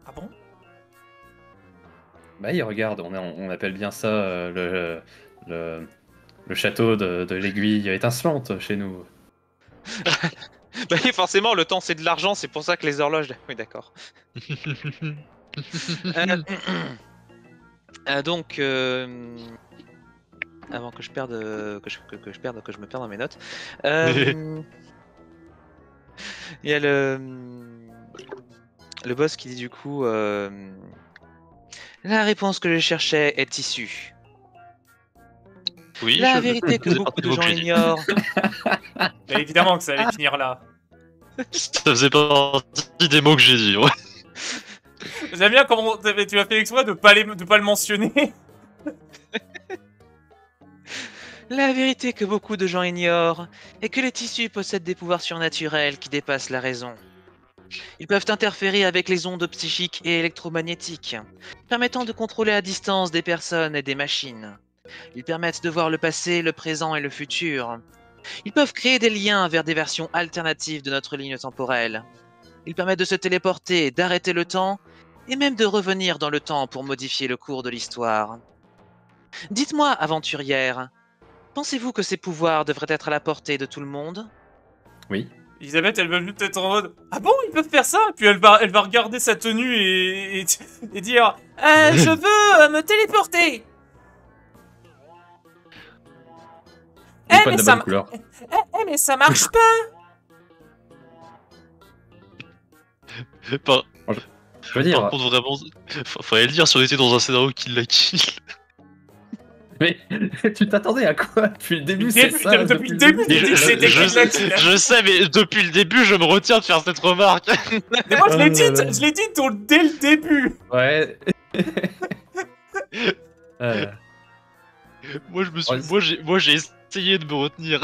Ah bon? Bah, regarde, on appelle bien ça le château de l'aiguille étincelante chez nous. Bah oui, forcément, le temps c'est de l'argent, c'est pour ça que les horloges... Oui, d'accord. Donc, avant que je perde, que je me perde dans mes notes, il y a le boss qui dit du coup, la réponse que je cherchais est issue. Oui, La vérité que faisais beaucoup partie de vos gens crédits. ignorent. Mais évidemment que ça allait finir là. Ça faisait partie des mots que j'ai dit, ouais. J'aime bien comment tu as fait exprès de pas le mentionner. La vérité que beaucoup de gens ignorent est que les tissus possèdent des pouvoirs surnaturels qui dépassent la raison. Ils peuvent interférer avec les ondes psychiques et électromagnétiques, permettant de contrôler à distance des personnes et des machines. Ils permettent de voir le passé, le présent et le futur. Ils peuvent créer des liens vers des versions alternatives de notre ligne temporelle. Ils permettent de se téléporter, d'arrêter le temps, et même de revenir dans le temps pour modifier le cours de l'histoire. Dites-moi, aventurière, pensez-vous que ces pouvoirs devraient être à la portée de tout le monde? Oui. Elisabeth, elle va juste être en mode ah bon, ils peuvent faire ça? Et puis elle va regarder sa tenue et dire je veux me téléporter. Ou Eh pas mais, de la ça, bonne couleur. mais ça marche pas. Par, Je veux dire, par contre, vraiment, fallait le dire si on était dans un scénario Kill la Kill. mais tu t'attendais à quoi? Depuis le début, Depuis c'est ça. depuis le début, Et j'ai dit que c'était Kill la Kill. je sais, mais depuis le début, je me retiens de faire cette remarque. Mais moi, je l'ai Oh dit, là là. je l'ai dit dès le début. Ouais. Moi, j'ai essayé de me retenir.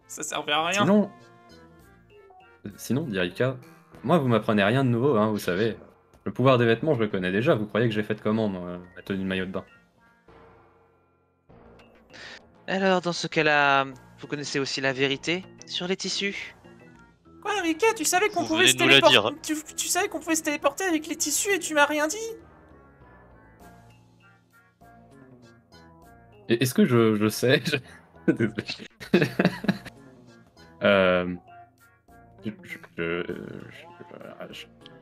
Ça servait à rien. Sinon, dit Rika, moi vous m'apprenez rien de nouveau, hein, vous savez. Le pouvoir des vêtements, je le connais déjà, vous croyez que j'ai fait comment, moi, ma tenue de maillot de bain? Alors, dans ce cas-là, vous connaissez aussi la vérité sur les tissus? Quoi, Rika, tu savais qu'on Vous pouvait venez se de nous la dire. téléporter. Tu savais qu'on pouvait se téléporter avec les tissus et tu m'as rien dit? Est-ce que je sais? Désolé. Euh,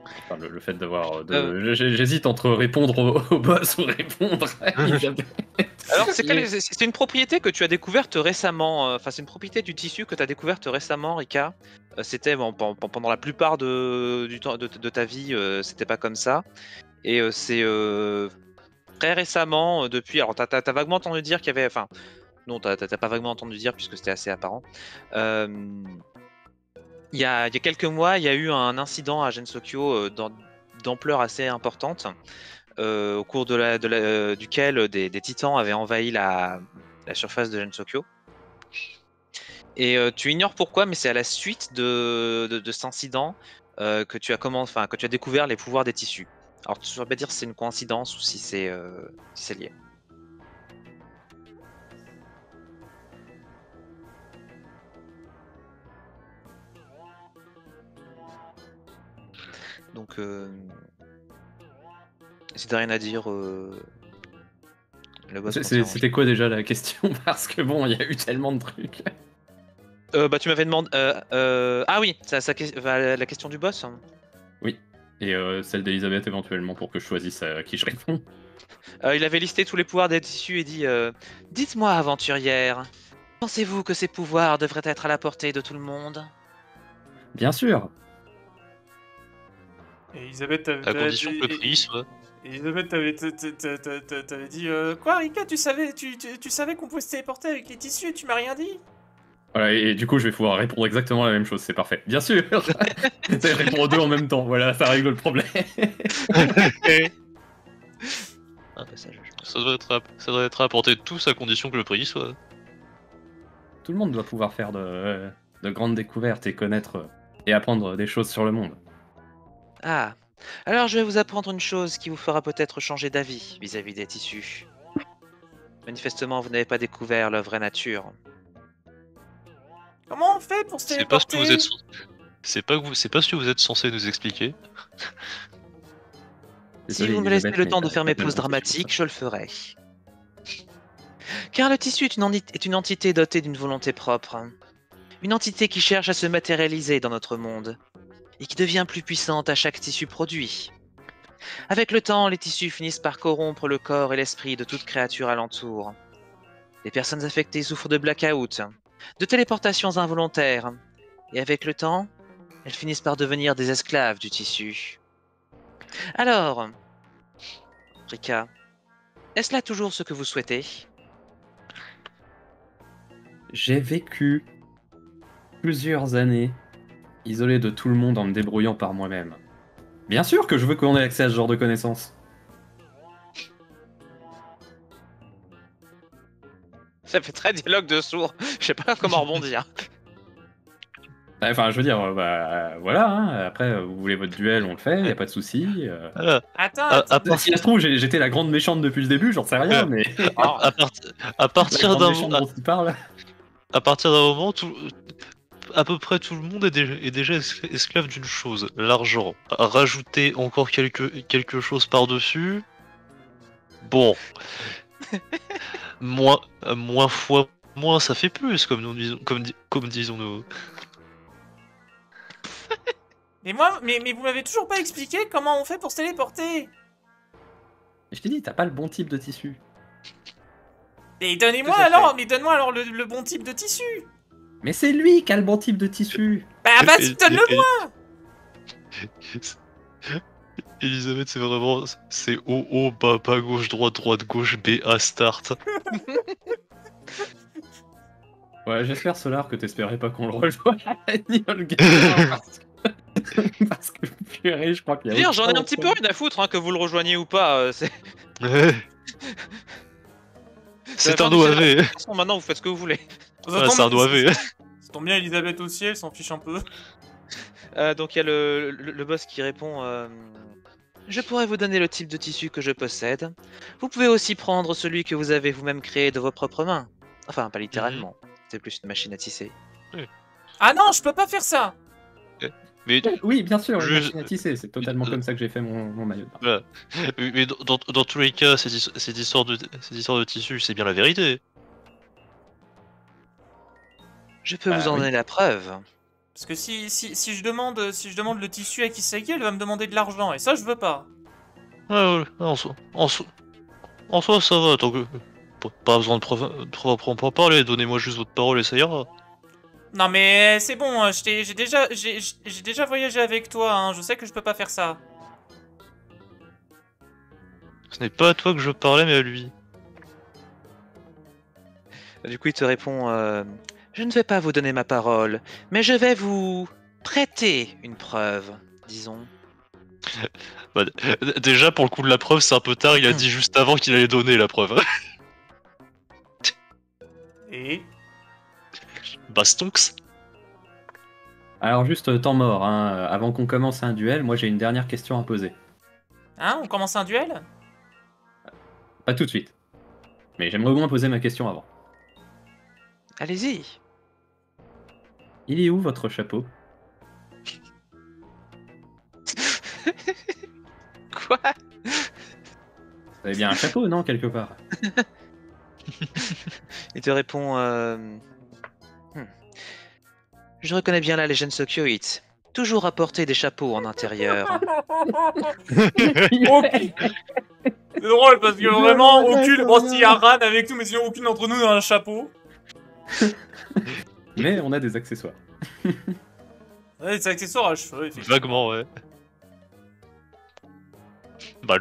enfin, le fait d'avoir... J'hésite entre répondre au boss ou répondre à Isabelle. Alors, c'est une propriété que tu as découverte récemment. Enfin, c'est une propriété du tissu que tu as découverte récemment, Rika. C'était pendant la plupart du temps de ta vie, c'était pas comme ça. Et c'est très récemment, depuis. Alors, t'as vaguement entendu dire qu'il y avait. Enfin, non, t'as pas vaguement entendu dire puisque c'était assez apparent. Il y a quelques mois, il y a eu un incident à Gensokyo d'ampleur assez importante. Au cours duquel des titans avaient envahi la surface de Gensokyo. Et tu ignores pourquoi, mais c'est à la suite de cet incident que tu as découvert les pouvoirs des tissus. Alors tu ne saurais pas dire si c'est une coïncidence ou si c'est lié. Donc si t'as rien à dire, le boss continue. C'était quoi déjà la question? Parce que bon, il y a eu tellement de trucs. Bah tu m'avais demandé... Ah oui, la question du boss. Oui, et celle d'Elisabeth éventuellement pour que je choisisse à qui je réponds. Il avait listé tous les pouvoirs des tissus et dit dites-moi, aventurière, pensez-vous que ces pouvoirs devraient être à la portée de tout le monde? Bien sûr. Et Elisabeth, À condition que le prix soit. Elisabeth, t'avais dit quoi, Rika, tu savais qu'on pouvait se téléporter avec les tissus et tu m'as rien dit? Voilà, et du coup, je vais pouvoir répondre exactement la même chose, c'est parfait. Bien sûr. C'est répondre aux deux en même temps, voilà, ça règle le problème. Un passage. Ça doit être à portée de tous à condition que le prix soit. Tout le monde doit pouvoir faire de grandes découvertes et connaître et apprendre des choses sur le monde. Ah, alors je vais vous apprendre une chose qui vous fera peut-être changer d'avis vis-à-vis des tissus. Manifestement, vous n'avez pas découvert leur vraie nature. Comment on fait pour se C'est pas ce que téléporter? vous êtes. C'est pas ce que vous êtes censé nous expliquer. Si vous me laissez le temps de faire mes pauses dramatiques, je le ferai. Car le tissu est une entité dotée d'une volonté propre. Une entité qui cherche à se matérialiser dans notre monde. Et qui devient plus puissante à chaque tissu produit. Avec le temps, les tissus finissent par corrompre le corps et l'esprit de toute créature alentour. Les personnes affectées souffrent de blackout, de téléportations involontaires. Et avec le temps, elles finissent par devenir des esclaves du tissu. Alors, Rika, est-ce là toujours ce que vous souhaitez? J'ai vécu plusieurs années isolé de tout le monde en me débrouillant par moi-même. Bien sûr que je veux qu'on ait accès à ce genre de connaissances. Ça fait très dialogue de sourds. Je sais pas comment rebondir. Enfin, je veux dire, voilà, hein. Après, vous voulez votre duel, on le fait, y a pas de souci. Voilà. Attends, Si ça se trouve, j'étais la grande méchante depuis le début, j'en sais rien, mais... À partir la grande d'un méchante dont tu parles. à partir d'un moment, à peu près tout le monde est déjà esclave d'une chose, l'argent. Rajouter encore quelque chose par-dessus. Bon. moins fois moins, ça fait plus, comme nous disons, comme disons-nous. mais vous m'avez toujours pas expliqué comment on fait pour se téléporter. Je t'ai dit, t'as pas le bon type de tissu. Et Tout à donne-moi fait. alors le bon type de tissu. Mais c'est lui qui a le bon type de tissu. Bah vas-y, donne-le-moi. Elisabeth, c'est vraiment... C'est haut, bas, bas, gauche, droite, gauche, B, A, start. Ouais, j'espère, Solar, que t'espérais pas qu'on le rejoigne ni le gamer, parce que purée, je crois qu'il y a... Dire, j'en ai un petit peu rien à foutre, hein, que vous le rejoigniez ou pas. C'est C'est la un fin du OAV. scénario. De toute façon, maintenant, vous faites ce que vous voulez. Ouais, c'est un OAV. Ça tombe bien, Elisabeth aussi, elle s'en fiche un peu. Donc il y a le boss qui répond je pourrais vous donner le type de tissu que je possède. Vous pouvez aussi prendre celui que vous avez vous-même créé de vos propres mains. Enfin, pas littéralement. C'est plus une machine à tisser. Ah non, je peux pas faire ça. Mais, Oui, bien sûr, Je- une machine à tisser, c'est totalement comme ça que j'ai fait mon maillot de bain. voilà. Mais dans tous les cas, cette histoire de tissu, c'est bien la vérité. Je peux vous en oui. donner la preuve. Parce que si je demande le tissu à Kisagi, elle va me demander de l'argent, et ça je veux pas. Ouais, en soi, ça va, tant que... Pas besoin de preuves à proprement parler, donnez-moi juste votre parole et ça ira. Non mais c'est bon, j'ai déjà voyagé avec toi, hein, je sais que je peux pas faire ça. Ce n'est pas à toi que je parlais, mais à lui. Du coup, il te répond je ne vais pas vous donner ma parole, mais je vais vous prêter une preuve, disons. Bah, déjà, pour le coup de la preuve, c'est un peu tard, il a dit juste avant qu'il allait donner la preuve. Et Bastonks. Alors juste temps mort, hein, avant qu'on commence un duel, moi j'ai une dernière question à poser. hein, on commence un duel? Pas tout de suite. Mais j'aimerais au moins poser ma question avant. Allez-y. Il est où votre chapeau? Quoi? Vous avez bien un chapeau, non, quelque part? Il te répond je reconnais bien la légende Sokyoït. Toujours apporter des chapeaux en intérieur. C'est drôle parce que vraiment aucune... Bon, s'il y a Ran avec nous, mais sinon aucune d'entre nous n'a un chapeau. Mais on a des accessoires. Ouais, des accessoires à cheveux, effectivement. Vaguement, ouais. Bah,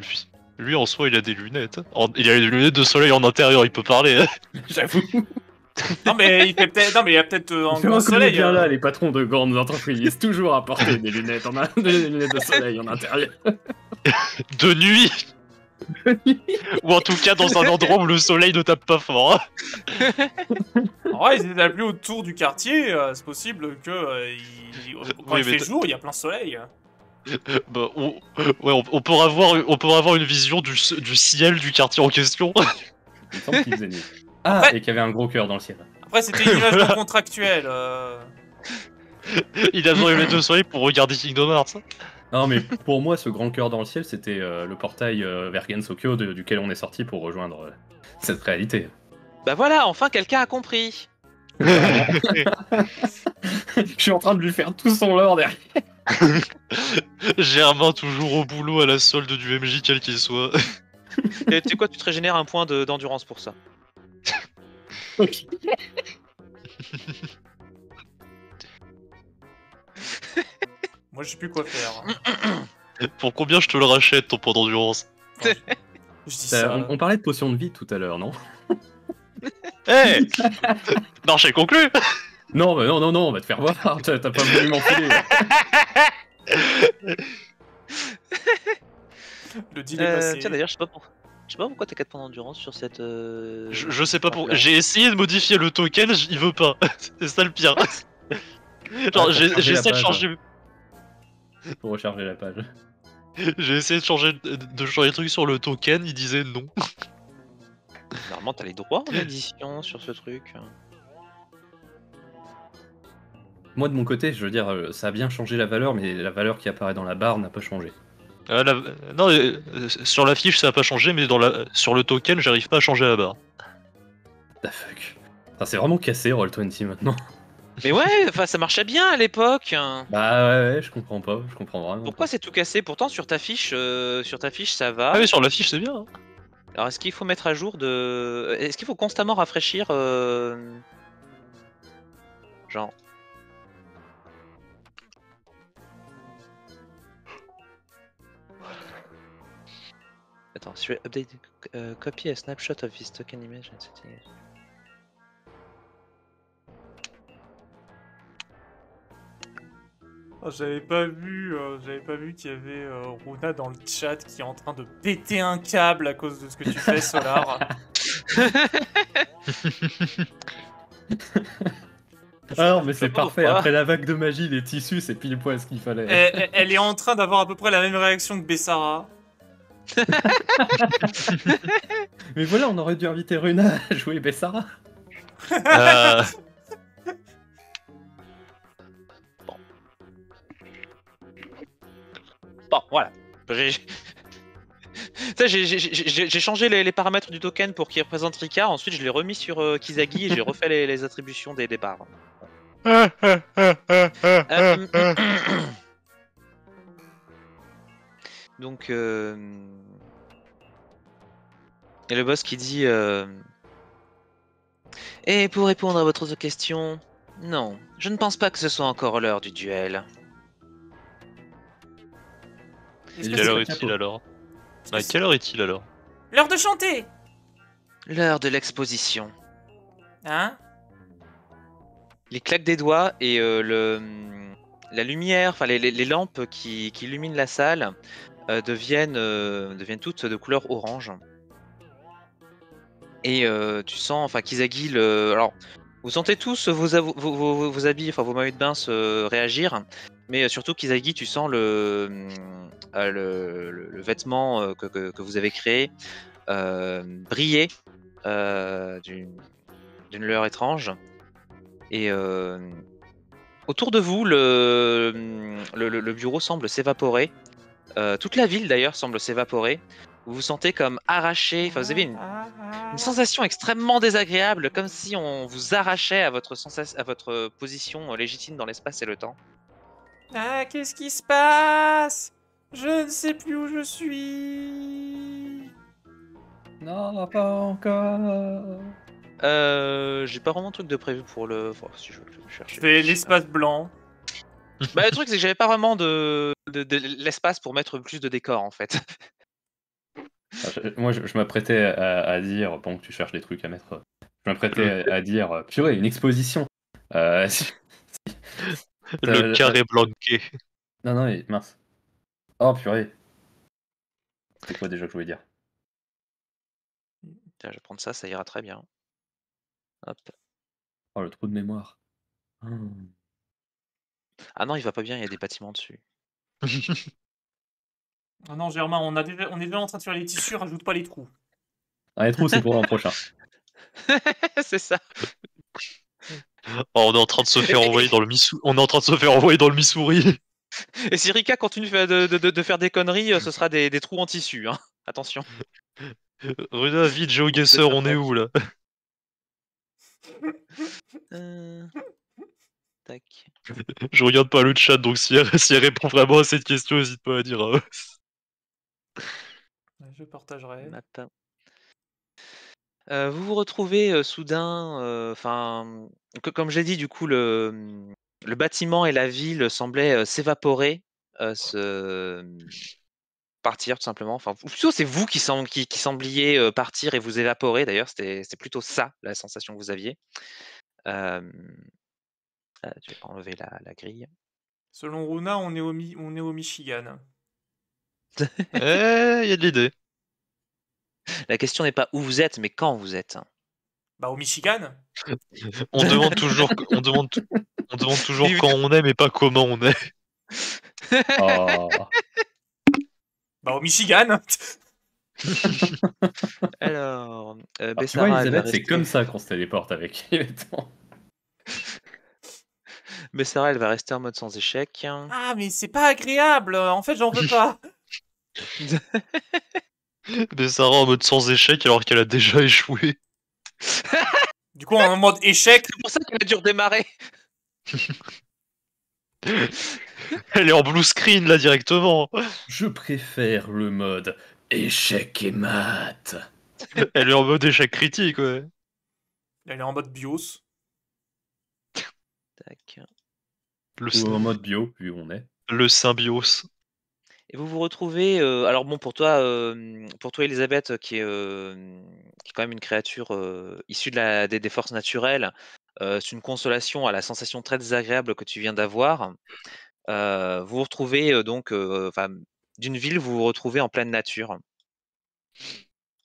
lui en soi, il a des lunettes. Il a des lunettes de soleil en intérieur, il peut parler. J'avoue. Non mais il fait peut-être... Non mais il y a peut-être un Je grand reconnais soleil. bien là, les patrons de grandes entreprises, toujours apporter des lunettes, des lunettes de soleil en intérieur. De nuit. Ou en tout cas, dans un endroit où le soleil ne tape pas fort. En vrai, ils étaient plus autour du quartier, c'est possible que quand Oui, il mais fait jour, il y a plein soleil. Bah, on pourra avoir une vision du ciel du quartier en question. Il me semble qu'il faisait nuit. Ah, Après- et qu'il y avait un gros cœur dans le ciel. Après, c'était une image non contractuelle. Il a besoin de lunettes de soleil pour regarder Kingdom Hearts. Non, mais pour moi, ce grand cœur dans le ciel, c'était le portail vers Gensokyo duquel on est sorti pour rejoindre cette réalité. Bah voilà, enfin quelqu'un a compris. Je suis en train de lui faire tout son lore derrière. Germain toujours au boulot à la solde du MJ quel qu'il soit. Et tu sais quoi, tu te régénères un point d'endurance pour ça. Ok. Moi, je sais plus quoi faire. Pour combien je te le rachète ton point d'endurance? Je dis ça. On parlait de potion de vie tout à l'heure, non? Eh Marché conclu. Non, bah non, on va te faire voir. T'as pas voulu m'enfiler. Le deal est passé. Tiens d'ailleurs, je sais pas pourquoi t'as 4 points d'endurance sur cette. Je sais pas pourquoi. Là. J'ai essayé de modifier le token, il veut pas. C'est ça le pire. Genre, pour charger la j'essaie de page. changer. Pour recharger la page. J'ai essayé de changer le truc sur le token, il disait non. Normalement, t'as les droits en édition sur ce truc. Moi, de mon côté, je veux dire, ça a bien changé la valeur, mais la valeur qui apparaît dans la barre n'a pas changé. Non, sur la fiche ça a pas changé, mais sur le token j'arrive pas à changer la barre. The fuck. Putain, c'est vraiment cassé Roll20 maintenant. Mais ouais, enfin ça marchait bien à l'époque. Bah ouais, je comprends pas, je comprends vraiment. Pourquoi c'est tout cassé? Pourtant sur ta fiche ça va. Ah oui, sur la fiche c'est bien. Hein. Alors est-ce qu'il faut mettre à jour de... Est-ce qu'il faut constamment rafraîchir genre... Attends, si je vais update... copy a snapshot of this token image and setting... Oh, j'avais pas vu qu'il y avait Runa dans le chat qui est en train de péter un câble à cause de ce que tu fais, Solar. Ah non, mais c'est sais pas parfait. pourquoi. Après la vague de magie, les tissus, c'est pile poil ce qu'il fallait. Elle est en train d'avoir à peu près la même réaction que Bessara. Mais voilà, on aurait dû inviter Runa à jouer Bessara. Euh, Bon, voilà. J'ai tu sais, j'ai changé les paramètres du token pour qu'il représente Rika. Ensuite, je l'ai remis sur Kizagi et j'ai refait les attributions des barres. Donc, et le boss qui dit Et pour répondre à votre question, non, je ne pense pas que ce soit encore l'heure du duel. Est-ce que Quelle c'est heure pas est-il capot. alors est-ce que À c'est quelle heure est-il alors l'heure de chanter? L'heure de l'exposition. Hein? Il claque des doigts et la lumière, enfin les lampes qui illuminent la salle deviennent toutes de couleur orange. Et tu sens, enfin Kizagi, alors vous sentez tous vos habits, enfin vos maillots de bain se réagir, mais surtout Kizagi, tu sens le vêtement que vous avez créé briller d'une lueur étrange. Et autour de vous, le bureau semble s'évaporer. Toute la ville d'ailleurs semble s'évaporer. Vous vous sentez comme arraché. Enfin, vous avez une sensation extrêmement désagréable, comme si on vous arrachait à à votre position légitime dans l'espace et le temps. Ah, qu'est-ce qui se passe? Je ne sais plus où je suis. Non, pas encore. J'ai pas vraiment de truc de prévu pour le. Enfin, si je vais le Je chercher. fais l'espace blanc. Bah, le truc, c'est que j'avais pas vraiment de l'espace pour mettre plus de décor en fait. Ah, moi, je m'apprêtais à dire, pendant que tu cherches des trucs à mettre, je m'apprêtais à dire, purée, une exposition. Si- Le carré blanqué. Non, non, mince. Oh, purée. C'est quoi déjà que je voulais dire? Tiens, je vais prendre ça, ça ira très bien. Hop. Oh, le trou de mémoire. Ah non, il va pas bien, il y a des bâtiments dessus. Ah non, Germain, on est déjà en train de faire les tissus, rajoute pas les trous. Ah, les trous, c'est pour l'an prochain. C'est ça. Oh, on est en train de se faire envoyer dans le On est en train de se faire envoyer dans le Missouri. Et si Rika continue de faire des conneries, ce sera des trous en tissu. Hein. Attention. Runa, vite, GeoGuessr, on est où là Tac. Je regarde pas le chat, donc si elle répond vraiment à cette question, n'hésite pas à dire. Je partagerai. Map. Vous vous retrouvez soudain, enfin, comme j'ai dit, du coup, le bâtiment et la ville semblaient s'évaporer, partir tout simplement. Enfin, ou plutôt c'est vous qui sembliez partir et vous évaporer. D'ailleurs, c'était plutôt ça la sensation que vous aviez. Je vais enlever la grille. Selon Runa, on est au Michigan. Il y a de l'idée. La question n'est pas où vous êtes, mais quand vous êtes. Bah, au Michigan? On demande toujours, on demande toujours quand on est, mais pas comment on est. Oh. Bah, au Michigan! Alors, Alors, tu vois, Bessara, elle va Elisabeth, c'est rester... comme ça qu'on se téléporte avec les temps. Bessara, elle va rester en mode sans échec. Ah, mais c'est pas agréable! En fait, j'en veux pas! Mais Sarah en mode sans échec alors qu'elle a déjà échoué. Du coup, en mode échec, C'est pour ça qu'elle a dû redémarrer. Elle est en blue screen là directement. Je préfère le mode échec et mat. Elle est en mode échec critique, ouais. elle est en mode BIOS. Tac. Ou en mode bio, vu où on est. Le symbiose. Et vous vous retrouvez. Alors bon, pour toi, Elisabeth, qui est quand même une créature issue des forces naturelles, c'est une consolation à la sensation très désagréable que tu viens d'avoir. Vous vous retrouvez donc, enfin, d'une ville, vous vous retrouvez en pleine nature,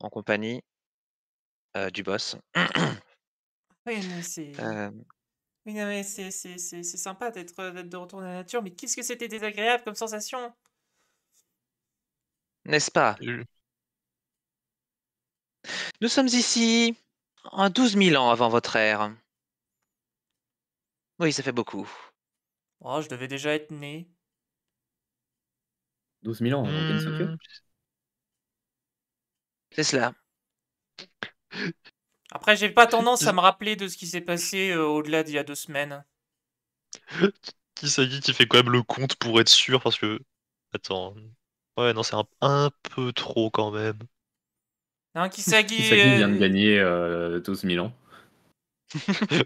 en compagnie du boss. Ouais, mais c'est. Euh, Oui, non, mais c'est sympa d'être de retour dans la nature, mais qu'est-ce que c'était désagréable comme sensation? N'est-ce pas? Et- Nous sommes ici en 12 000 ans avant votre ère. Oui, ça fait beaucoup. Oh, je devais déjà être né. 12 000 ans avant Gensokyo? Hmm, C'est cela. Après, j'ai pas tendance à Kis- me rappeler de ce qui s'est passé au-delà d'il y a 2 semaines. Kisagi qui fait quand même le compte pour être sûr parce que. Attends. Ouais, non, c'est un peu trop quand même. Hein, Kisagi, Kisagi vient de gagner 12 000 ans.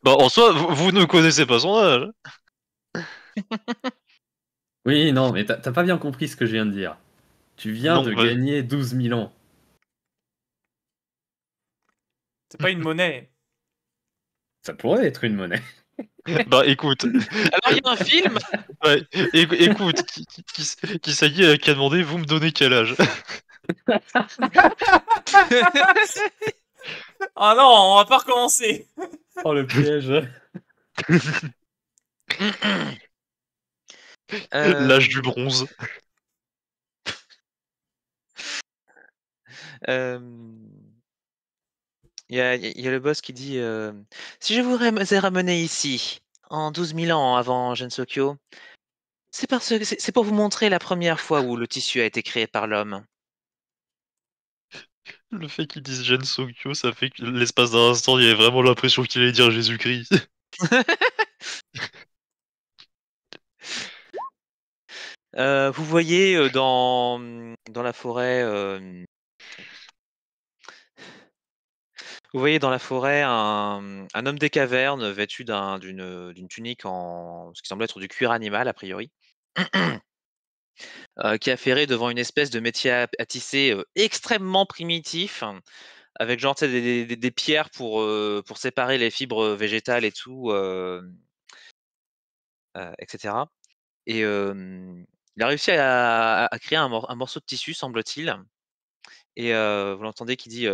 Bah, en soi, vous ne connaissez pas son âge. Oui, non, mais t'as pas bien compris ce que je viens de dire. Tu viens Non, de gagner 12 000 ans. c'est pas une monnaie. Ça pourrait être une monnaie. bah écoute, Alors, il y a un film. ouais, écoute, Kisagi qui a demandé, vous me donnez quel âge? Ah non, on va pas recommencer. Oh, le piège. L'âge du Euh, bronze. euh, il y a le boss qui dit si je vous ai ramené ici en 12 000 ans avant Gensokyo, c'est parce que c'est pour vous montrer la première fois où le tissu a été créé par l'homme. Le fait qu'ils disent Gen Sokyo, ça fait que l'espace d'un instant, il y avait vraiment l'impression qu'il allait dire Jésus-Christ. Vous voyez dans la forêt, vous voyez dans la forêt un homme des cavernes vêtu d'une tunique en ce qui semble être du cuir animal a priori, qui a ferré devant une espèce de métier à tisser extrêmement primitif, avec genre tu sais, des pierres pour séparer les fibres végétales et tout, etc. Et il a réussi à créer un morceau de tissu, semble-t-il. Et vous l'entendez qui dit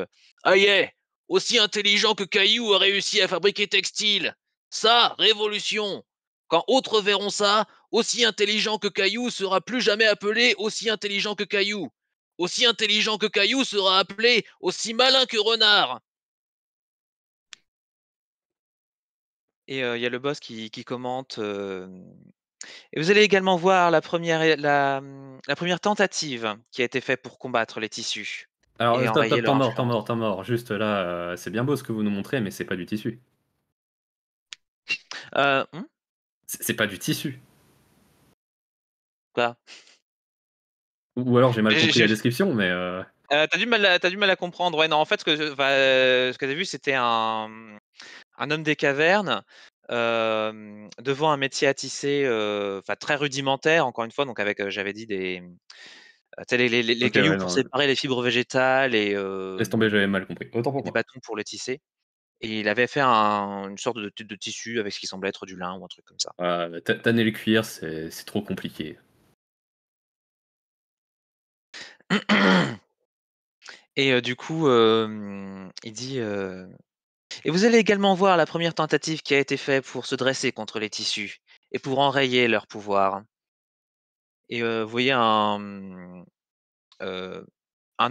ah yeah, aussi intelligent que Caillou a réussi à fabriquer textile. Ça, révolution. Quand autres verront ça, aussi intelligent que Caillou sera plus jamais appelé aussi intelligent que Caillou. Aussi intelligent que Caillou sera appelé aussi malin que Renard. Et il y a le boss qui commente et vous allez également voir la première tentative qui a été faite pour combattre les tissus Alors, et stop, enrayer stop, leur temps mort, temps influence. mort, temps mort. Juste là, c'est bien beau ce que vous nous montrez, mais c'est pas du tissu. Hmm. C'est pas du tissu. Quoi? Ou alors j'ai mal J'ai compris la j'ai description, mais tu du mal à comprendre. Ouais, non, en fait, ce que tu vu, c'était un homme des cavernes, devant un métier à tisser, enfin très rudimentaire encore une fois, donc avec, j'avais dit tu sais les OK, cailloux ouais, pour non, séparer les fibres végétales et laisse tomber, j'avais mal compris. Autant pour des moi. bâtons pour les tisser et il avait fait une sorte de tissu avec ce qui semblait être du lin ou un truc comme ça. Tanner le cuir, c'est trop compliqué. Et du coup, il dit, et vous allez également voir la première tentative qui a été faite pour se dresser contre les tissus et pour enrayer leur pouvoir. Et vous voyez un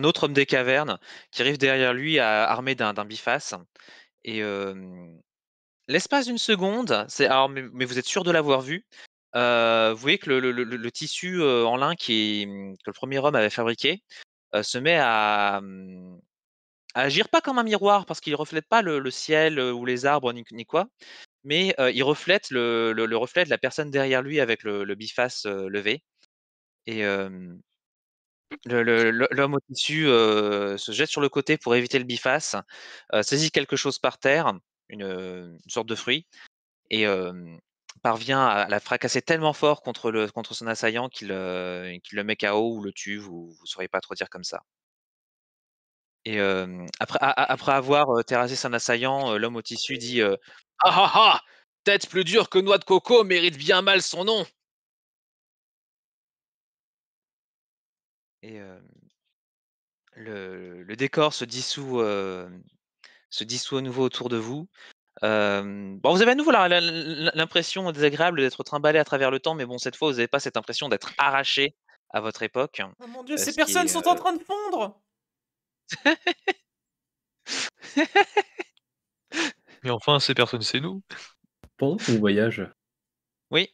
autre homme des cavernes qui arrive derrière lui armé d'un biface. Et l'espace d'une seconde, mais vous êtes sûr de l'avoir vu. Vous voyez que le tissu en lin que le premier homme avait fabriqué se met à agir pas comme un miroir parce qu'il reflète pas le ciel ou les arbres ni quoi, mais il reflète le reflet de la personne derrière lui avec le biface levé. Et l'homme au tissu se jette sur le côté pour éviter le biface, saisit quelque chose par terre, une sorte de fruit, et parvient à la fracasser tellement fort contre son assaillant qu'il le met KO ou le tue, vous sauriez pas trop dire comme ça. Et après avoir terrassé son assaillant, l'homme au tissu dit ah ah ah, tête plus dure que noix de coco mérite bien mal son nom. Et le décor se dissout à nouveau autour de vous. Bon, vous avez à nouveau l'impression désagréable d'être trimballé à travers le temps, mais bon, cette fois, vous n'avez pas cette impression d'être arraché à votre époque. Oh mon dieu, ces Ce qui personnes est, sont en train de fondre! Mais enfin, ces personnes, c'est nous. Pendant ton voyage, Oui.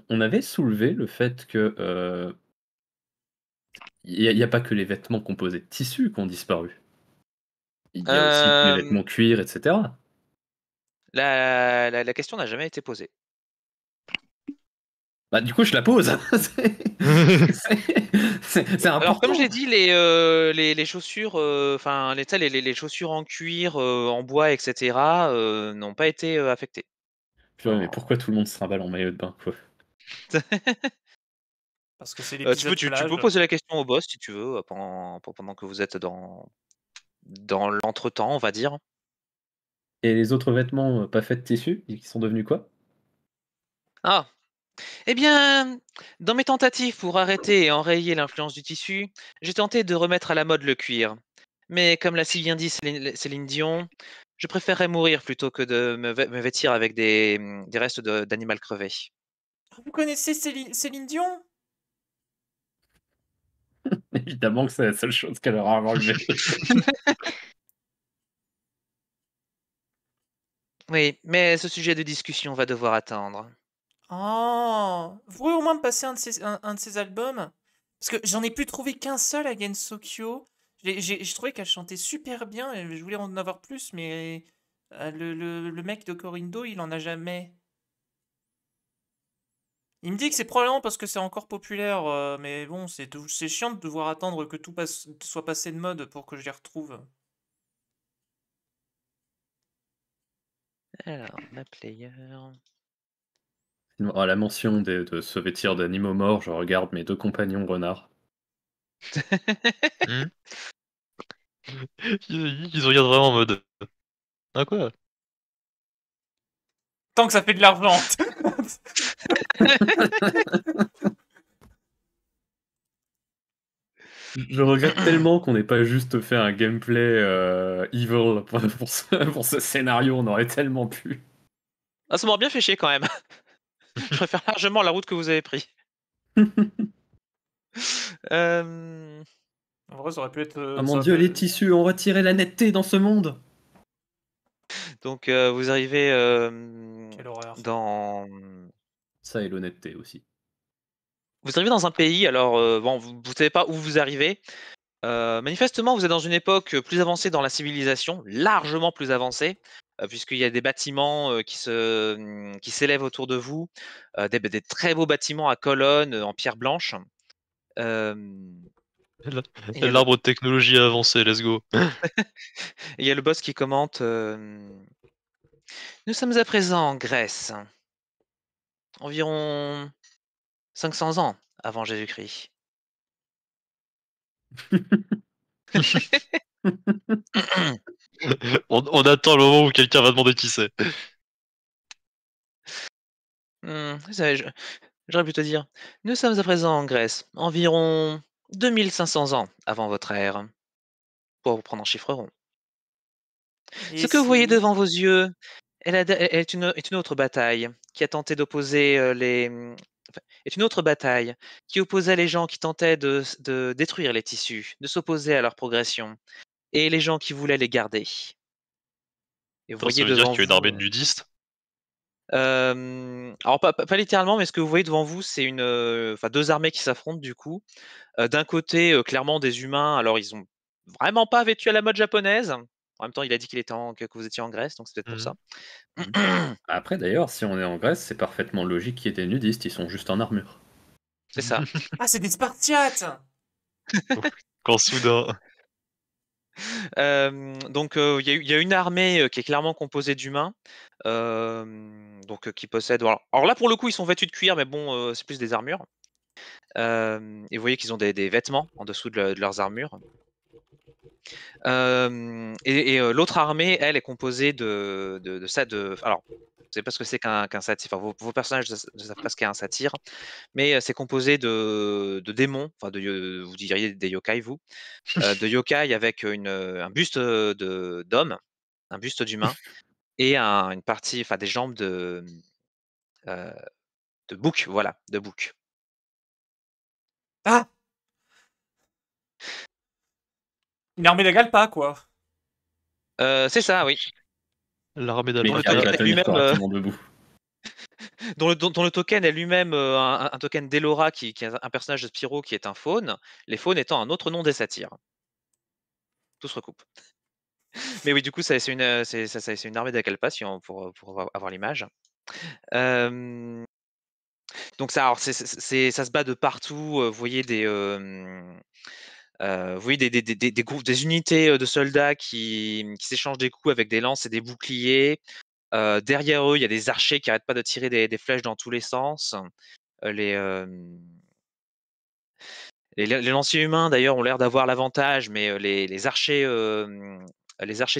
on avait soulevé le fait que il y a pas que les vêtements composés de tissus qui ont disparu. Il y a aussi les Euh, vêtements cuir, et cetera. la question n'a jamais été posée. Bah, du coup, je la pose. C'est Alors, comme important. je l'ai dit, les chaussures, enfin, tu sais, les chaussures en cuir, en bois, etc., n'ont pas été affectées. Purée, mais pourquoi tout le monde se trimballe en maillot de bain, quoi? Parce que c'est Tu l'épisode peux plage. poser la question au boss si tu veux, pendant que vous êtes dans l'entretemps, on va dire. Et les autres vêtements, pas faits de tissu, ils sont devenus quoi? Ah, eh bien, dans mes tentatives pour arrêter et enrayer l'influence du tissu, j'ai tenté de remettre à la mode le cuir. Mais comme l'a si bien dit Céline Dion, je préférerais mourir plutôt que de me vêtir avec des restes d'animal crevé. Ah, vous connaissez Céline Dion? Évidemment que c'est la seule chose qu'elle aura enlevée. Oui, mais ce sujet de discussion va devoir attendre. Oh! Vous pouvez au moins me passer un de ses albums? Parce que j'en ai plus trouvé qu'un seul à Gensokyo. J'ai trouvé qu'elle chantait super bien et je voulais en avoir plus, mais le mec de Corindo, il en a jamais. Il me dit que c'est probablement parce que c'est encore populaire, mais bon, c'est chiant de devoir attendre que tout soit passé de mode pour que je les retrouve. Alors, ma player. À la mention de se vêtir d'animaux morts, je regarde mes 2 compagnons renards. Hmm. Ils regardent vraiment en mode. Ah quoi? Tant que ça fait de l'argent! Je regrette tellement qu'on n'ait pas juste fait un gameplay, evil pour ce scénario, on aurait tellement pu. Ah, ça m'aurait bien fait chier quand même. Je préfère largement la route que vous avez pris. Euh, En vrai, ça aurait pu être. Oh mon dieu, les tissus ont retiré la netteté dans ce monde! Donc, vous arrivez Quelle horreur. Ça et l'honnêteté aussi. vous arrivez dans un pays, alors bon, vous ne savez pas où vous arrivez. Manifestement, vous êtes dans une époque plus avancée dans la civilisation, largement plus avancée, puisqu'il y a des bâtiments qui s'élèvent autour de vous, des très beaux bâtiments à colonnes en pierre blanche. Euh, et Il y a le, L'arbre de technologie a avancé, let's go. il y a le boss qui commente Nous sommes à présent en Grèce, environ 500 ans avant Jésus-Christ. On attend le moment où quelqu'un va demander qui c'est. Vous savez, j'aurais pu te dire Nous sommes à présent en Grèce, environ 2500 ans avant votre ère, pour vous prendre en chiffre rond. Ce Et que vous voyez c'est. devant vos yeux est une autre bataille qui a tenté d'opposer enfin, est une autre bataille qui opposait les gens qui tentaient de détruire les tissus, de s'opposer à leur progression, et les gens qui voulaient les garder. Et vous Attends, ça voyez veut dire devant qu'il y a une vous. armée de nudistes? Alors pas littéralement, mais ce que vous voyez devant vous, c'est enfin, deux armées qui s'affrontent du coup. D'un côté, clairement des humains. Alors ils ont vraiment pas vêtu à la mode japonaise. En même temps, il a dit que vous étiez en Grèce, donc c'est peut-être pour Mhm. ça. Mmh. Après d'ailleurs, si on est en Grèce, c'est parfaitement logique qu'il y ait des nudistes, ils sont juste en armure. C'est ça. Ah, c'est des Spartiates! Quand soudain. Donc il y a une armée qui est clairement composée d'humains, donc qui possèdent. Alors là pour le coup ils sont vêtus de cuir, mais bon c'est plus des armures. Et vous voyez qu'ils ont des vêtements en dessous de leurs armures. L'autre armée, elle, est composée de ça. Alors, vous savez pas ce que c'est qu'un satyre. Enfin, vos personnages ne savent pas ce qu'est un satyre, mais c'est composé de démons. Enfin, vous diriez des yokai, vous, de yokai avec un buste d'homme un buste d'humain et une partie, enfin des jambes de bouc, voilà, de bouc. Ah! Une armée d'Agalpa, quoi. C'est ça, oui. L'armée Mais Dont le qui arrive token à est tenir lui-même, correctement debout. dont le token est lui-même un token d'Elora qui est un personnage de Spyro qui est un faune, les faunes étant un autre nom des satyres. Tout se recoupe. Mais oui, du coup, c'est une armée d'Agalpa pour avoir l'image. Donc ça, alors ça se bat de partout. Vous voyez des groupes, des unités de soldats qui s'échangent des coups avec des lances et des boucliers. Derrière eux, il y a des archers qui n'arrêtent pas de tirer des flèches dans tous les sens. Les lanciers humains, d'ailleurs, ont l'air d'avoir l'avantage, mais les archers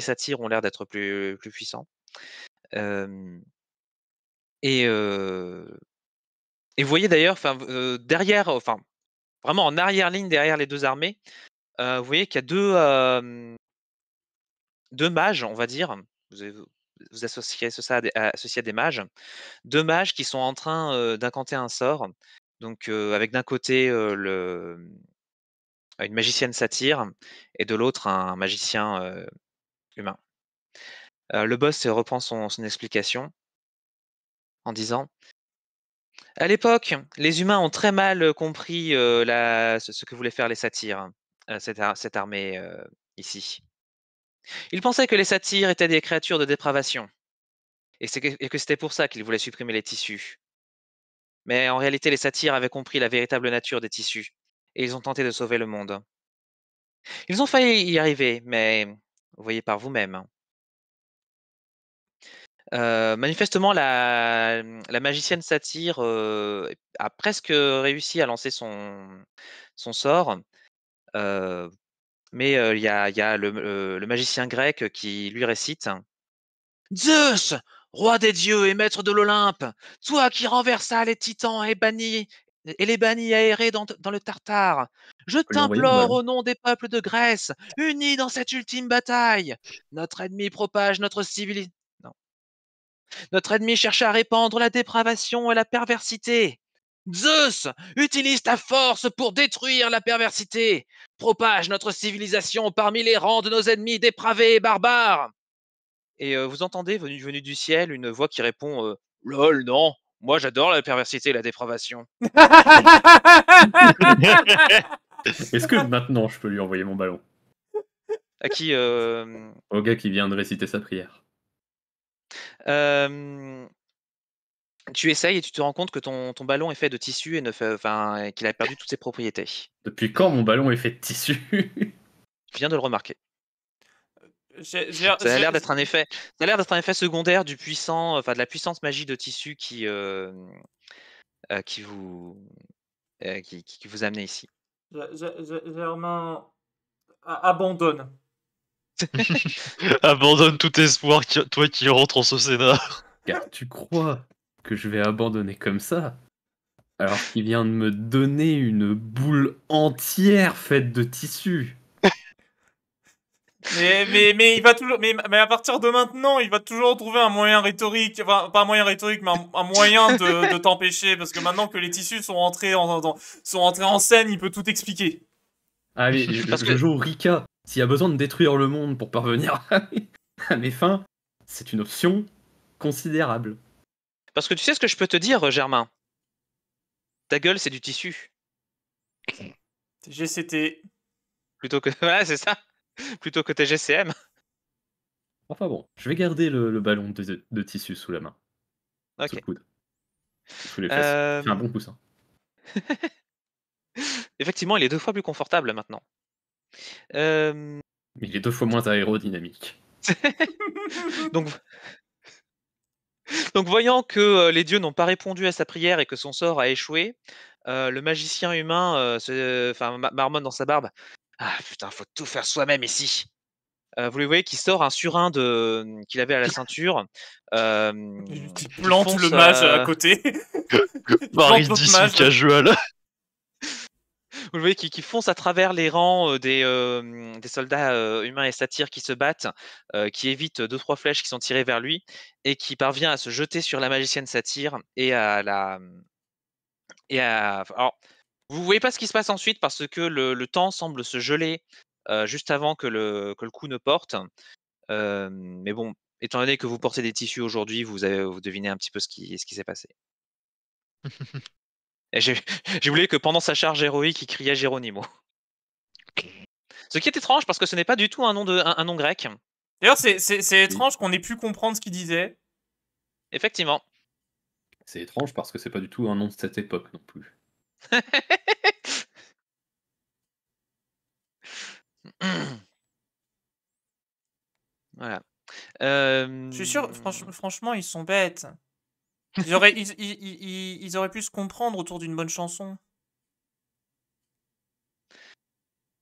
satyres ont l'air d'être plus puissants. Euh, et, euh, et vous voyez d'ailleurs, derrière, vraiment en arrière-ligne derrière les deux armées, vous voyez qu'il y a deux mages, on va dire. Vous associez ça associé à des mages. Deux mages qui sont en train d'incanter un sort. Donc, avec d'un côté une magicienne satyre et de l'autre un magicien humain. Le boss reprend son explication en disant: à l'époque, les humains ont très mal compris ce que voulaient faire les satyres, cette armée ici. Ils pensaient que les satyres étaient des créatures de dépravation, et que c'était pour ça qu'ils voulaient supprimer les tissus. Mais en réalité, les satyres avaient compris la véritable nature des tissus, et ils ont tenté de sauver le monde. Ils ont failli y arriver, mais vous voyez par vous-même. Manifestement, la magicienne satyre a presque réussi à lancer son sort, mais il y a le magicien grec qui lui récite: Zeus, roi des dieux et maître de l'Olympe, toi qui renversa les titans et les bannis aérés dans le Tartare, je Faut lui envoyer mon t'implore ballon. au nom des peuples de Grèce, unis dans cette ultime bataille. Notre ennemi propage notre civilisation. Notre ennemi cherche à répandre la dépravation et la perversité. Zeus, utilise ta force pour détruire la perversité. Propage notre civilisation parmi les rangs de nos ennemis dépravés et barbares. Et vous entendez, venu du ciel, une voix qui répond: lol, non, moi j'adore la perversité et la dépravation. Est-ce que maintenant je peux lui envoyer mon ballon? À qui Au gars qui vient de réciter sa prière. tu essayes et tu te rends compte que ton ballon est fait de tissu et qu'il a perdu toutes ses propriétés. Depuis quand mon ballon est fait de tissu? Tu viens de le remarquer. Ça a J'ai- l'air d'être un effet. Ça a l'air d'être un effet secondaire de la puissance magique de tissu qui vous qui vous a amené ici. Germain, abandonne. Abandonne tout espoir, toi qui rentres en ce scénar. Car tu crois que je vais abandonner comme ça? Alors qu'il vient de me donner une boule entière faite de tissu. Mais il va toujours, mais à partir de maintenant, il va toujours trouver un moyen rhétorique, enfin pas un moyen rhétorique, mais un moyen de t'empêcher, parce que maintenant que les tissus sont sont entrés en scène, il peut tout expliquer. Allez, Parce je que- joue au Rika. S'il y a besoin de détruire le monde pour parvenir à mes fins, c'est une option considérable. Parce que tu sais ce que je peux te dire, Germain. Ta gueule, c'est du tissu. GCT. Plutôt que. Voilà, c'est ça. Plutôt que tes GCM. Enfin bon, je vais garder le ballon de tissu sous la main. Sous Ok. le coude. Sous les fesses. Ça fait un Euh, bon coussin. Effectivement, il est 2 fois plus confortable maintenant. Euh, Mais il est 2 fois moins aérodynamique. Donc, voyant que les dieux n'ont pas répondu à sa prière et que son sort a échoué, le magicien humain marmonne dans sa barbe. Ah putain, faut tout faire soi-même ici. Vous le voyez qui sort un surin qu'il avait à la ceinture. Qui Qui plante fonce, le mage à côté. Il plante Paris l'autre dit son mage. casual. Vous le voyez qui fonce à travers les rangs des soldats humains et satyres qui se battent, qui évite 2-3 flèches qui sont tirées vers lui et qui parvient à se jeter sur la magicienne satyre et à la alors, vous voyez pas ce qui se passe ensuite parce que le temps semble se geler juste avant que le coup ne porte. Mais bon, étant donné que vous portez des tissus aujourd'hui, vous devinez un petit peu ce qui s'est passé. Et j'ai oublié que pendant sa charge héroïque, il criait Geronimo. Ce qui est étrange parce que ce n'est pas du tout un nom grec. D'ailleurs, c'est étrange qu'on ait pu comprendre ce qu'il disait. Effectivement. C'est étrange parce que c'est pas du tout un nom de cette époque non plus. Voilà. Je suis sûr, franchement, ils sont bêtes. Ils auraient pu se comprendre autour d'une bonne chanson.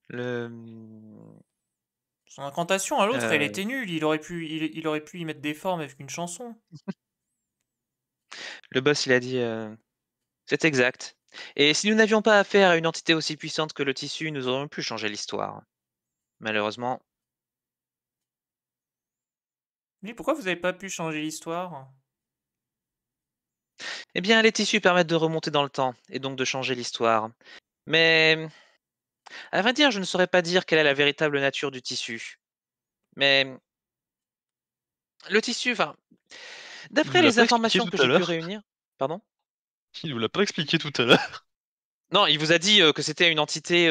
Son incantation à l'autre, elle était nulle. Il aurait pu y mettre des formes avec une chanson. Le boss, il a dit c'est exact. Et si nous n'avions pas affaire à une entité aussi puissante que le tissu, nous aurions pu changer l'histoire. Malheureusement. Mais pourquoi vous n'avez pas pu changer l'histoire? Eh bien, les tissus permettent de remonter dans le temps, et donc de changer l'histoire. Mais, à vrai dire, je ne saurais pas dire quelle est la véritable nature du tissu. Mais, le tissu, enfin, Il d'après nous l'a les pas expliqué informations que tout à j'ai pu l'heure. réunir... Pardon? Il nous l'a pas expliqué tout à l'heure. Non, il vous a dit que c'était une entité,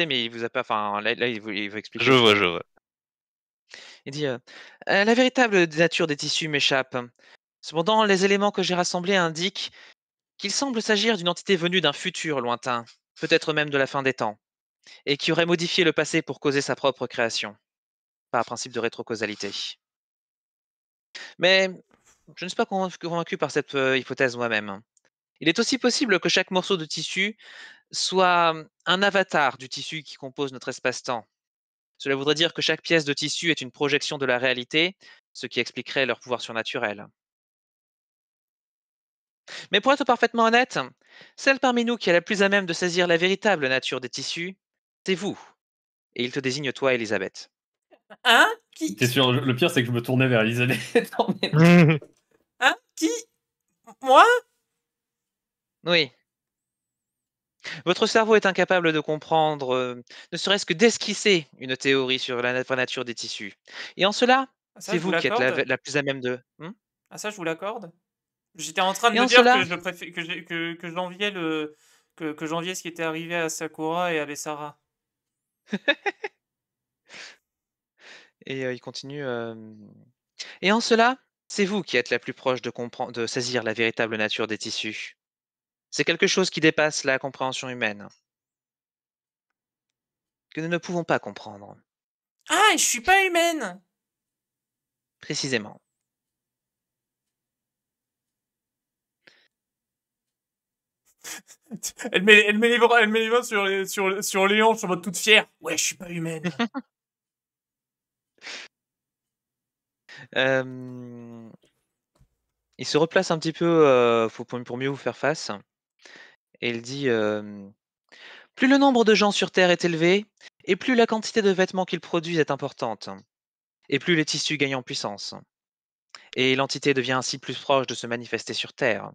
mais il vous a pas... Enfin, là il veut expliquer Je autre vois, chose. je vois. Il dit la véritable nature des tissus m'échappe. Cependant, les éléments que j'ai rassemblés indiquent qu'il semble s'agir d'une entité venue d'un futur lointain, peut-être même de la fin des temps, et qui aurait modifié le passé pour causer sa propre création, par principe de rétrocausalité. Mais je ne suis pas convaincu par cette hypothèse moi-même. Il est aussi possible que chaque morceau de tissu soit un avatar du tissu qui compose notre espace-temps. Cela voudrait dire que chaque pièce de tissu est une projection de la réalité, ce qui expliquerait leur pouvoir surnaturel. Mais pour être parfaitement honnête, celle parmi nous qui est la plus à même de saisir la véritable nature des tissus, c'est vous. Et il te désigne toi, Elisabeth. Hein? T'es sûr, le pire c'est que je me tournais vers Elisabeth. Hein? Qui? Moi? Oui. Votre cerveau est incapable de comprendre, ne serait-ce que d'esquisser une théorie sur la vraie nature des tissus. Et en cela, Ah, ça, c'est je vous vous qui êtes l'accorde. la plus à même de... Ah, ça, je vous l'accorde. J'étais en train de Et me en dire cela, que que j'enviais que j'enviais ce qui était arrivé à Sakura et à Bessara. et il continue. Et en cela, c'est vous qui êtes la plus proche de saisir la véritable nature des tissus. C'est quelque chose qui dépasse la compréhension humaine, que nous ne pouvons pas comprendre, Ah, et je suis pas humaine! précisément. Elle met les mains sur les hanches en mode toute fière. Ouais, je suis pas humaine. Il se replace un petit peu pour mieux vous faire face, et il dit plus le nombre de gens sur Terre est élevé, et plus la quantité de vêtements qu'ils produisent est importante, et plus les tissus gagnent en puissance. Et l'entité devient ainsi plus proche de se manifester sur Terre.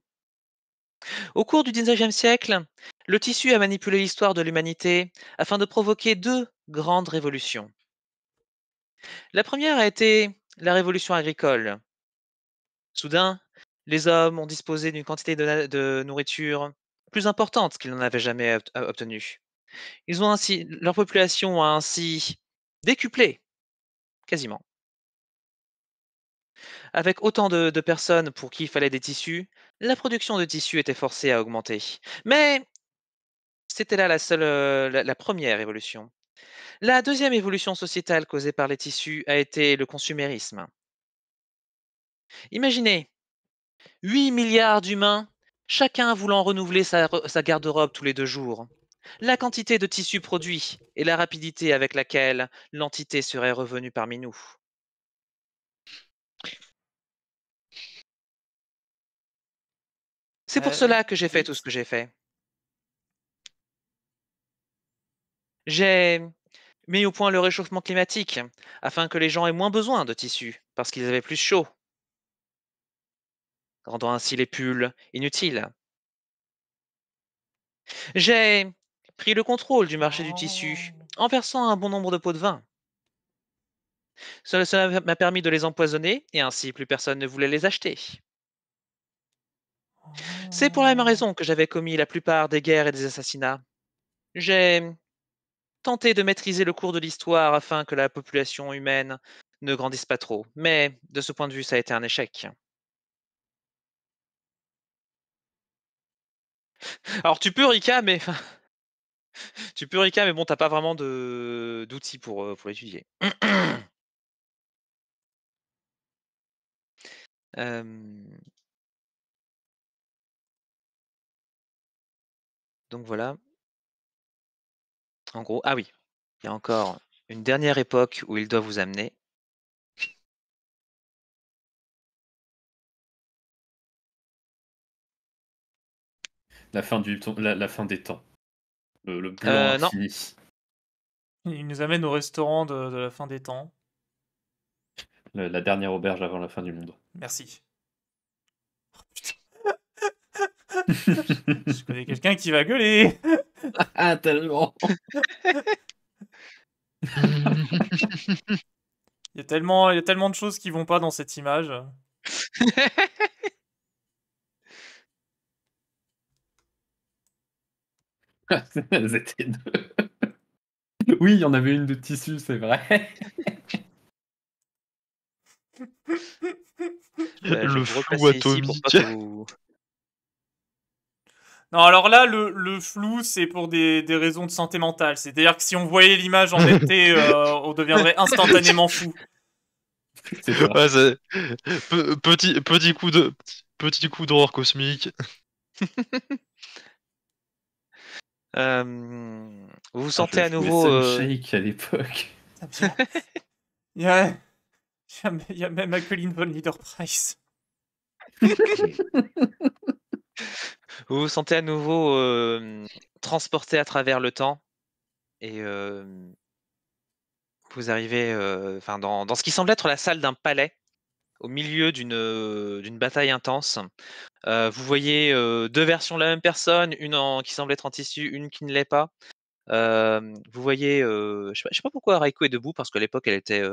Au cours du 19e siècle, le tissu a manipulé l'histoire de l'humanité afin de provoquer deux grandes révolutions. La première a été la révolution agricole. Soudain, les hommes ont disposé d'une quantité de nourriture plus importante qu'ils n'en avaient jamais obtenue. Leur population a ainsi décuplé, quasiment. Avec autant de personnes pour qui il fallait des tissus, la production de tissus était forcée à augmenter. Mais c'était là la première évolution. La deuxième évolution sociétale causée par les tissus a été le consumérisme. Imaginez, 8 milliards d'humains, chacun voulant renouveler sa garde-robe tous les 2 jours. La quantité de tissus produits et la rapidité avec laquelle l'entité serait revenue parmi nous. C'est pour cela que j'ai fait tout ce Vite. que j'ai fait. J'ai mis au point le réchauffement climatique afin que les gens aient moins besoin de tissus parce qu'ils avaient plus chaud, rendant ainsi les pulls inutiles. J'ai pris le contrôle du marché du tissu en versant un bon nombre de pots de vin. Cela m'a permis de les empoisonner et ainsi plus personne ne voulait les acheter. C'est pour la même raison que j'avais commis la plupart des guerres et des assassinats. J'ai tenté de maîtriser le cours de l'histoire afin que la population humaine ne grandisse pas trop, mais de ce point de vue, ça a été un échec. Alors tu peux Rika, mais bon, t'as pas vraiment de d'outils pour l'étudier. Hem, donc voilà. En gros, ah oui, il y a encore une dernière époque où il doit vous amener. La fin la fin des temps. Le blanc Non, infini. Il nous amène au restaurant de la fin des temps. La dernière auberge avant la fin du monde. Merci. Oh, putain. Je connais quelqu'un qui va gueuler. Ah, tellement. Il y a tellement de choses qui vont pas dans cette image. Elles étaient deux. Oui, il y en avait une de tissu, c'est vrai. je vais Le vous flou replacer ici pour pas atomique. que vous. Non, alors là, le flou, c'est pour des raisons de santé mentale. C'est-à-dire que si on voyait l'image en netteté, on deviendrait instantanément fou. C'est ça. Ouais, petit coup d'horreur cosmique. Vous vous Ah, sentez à je jouais nouveau. Sunshake à l'époque. Il y a, il y a même Jacqueline von Liederprice. Vous vous sentez à nouveau transporté à travers le temps et vous arrivez dans ce qui semble être la salle d'un palais, au milieu d'une bataille intense. Vous voyez deux versions de la même personne, qui semble être en tissu, une qui ne l'est pas. Vous voyez, je sais pas pourquoi Raiko est debout, parce qu'à l'époque elle était,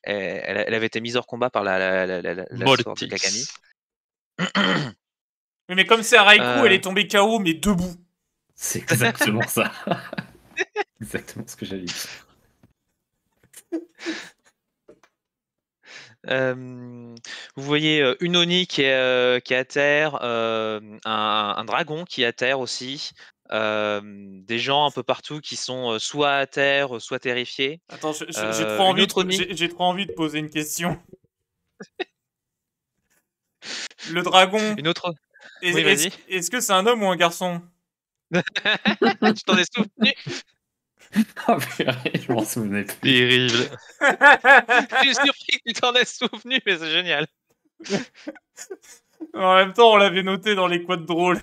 elle avait été mise hors combat par la sœur de Kagami. Mortis. Oui, mais comme c'est Raikou, elle Euh, est tombée KO, mais debout. C'est exactement ça. Exactement ce que j'allais dire. Vous voyez une Oni qui est à terre, un dragon qui est à terre aussi, des gens un peu partout qui sont soit à terre, soit terrifiés. Attends, j'ai trop Une envie autre Oni. j'ai trop envie de poser une question. Le dragon, Une autre. Oui, vas-y. est-ce que c'est un homme ou un garçon? Tu t'en es souvenu? Ah, purée, je m'en souvenais plus. Terrible. Je suis surpris que tu t'en aies souvenu, mais c'est génial. En même temps, on l'avait noté dans les quotes drôles.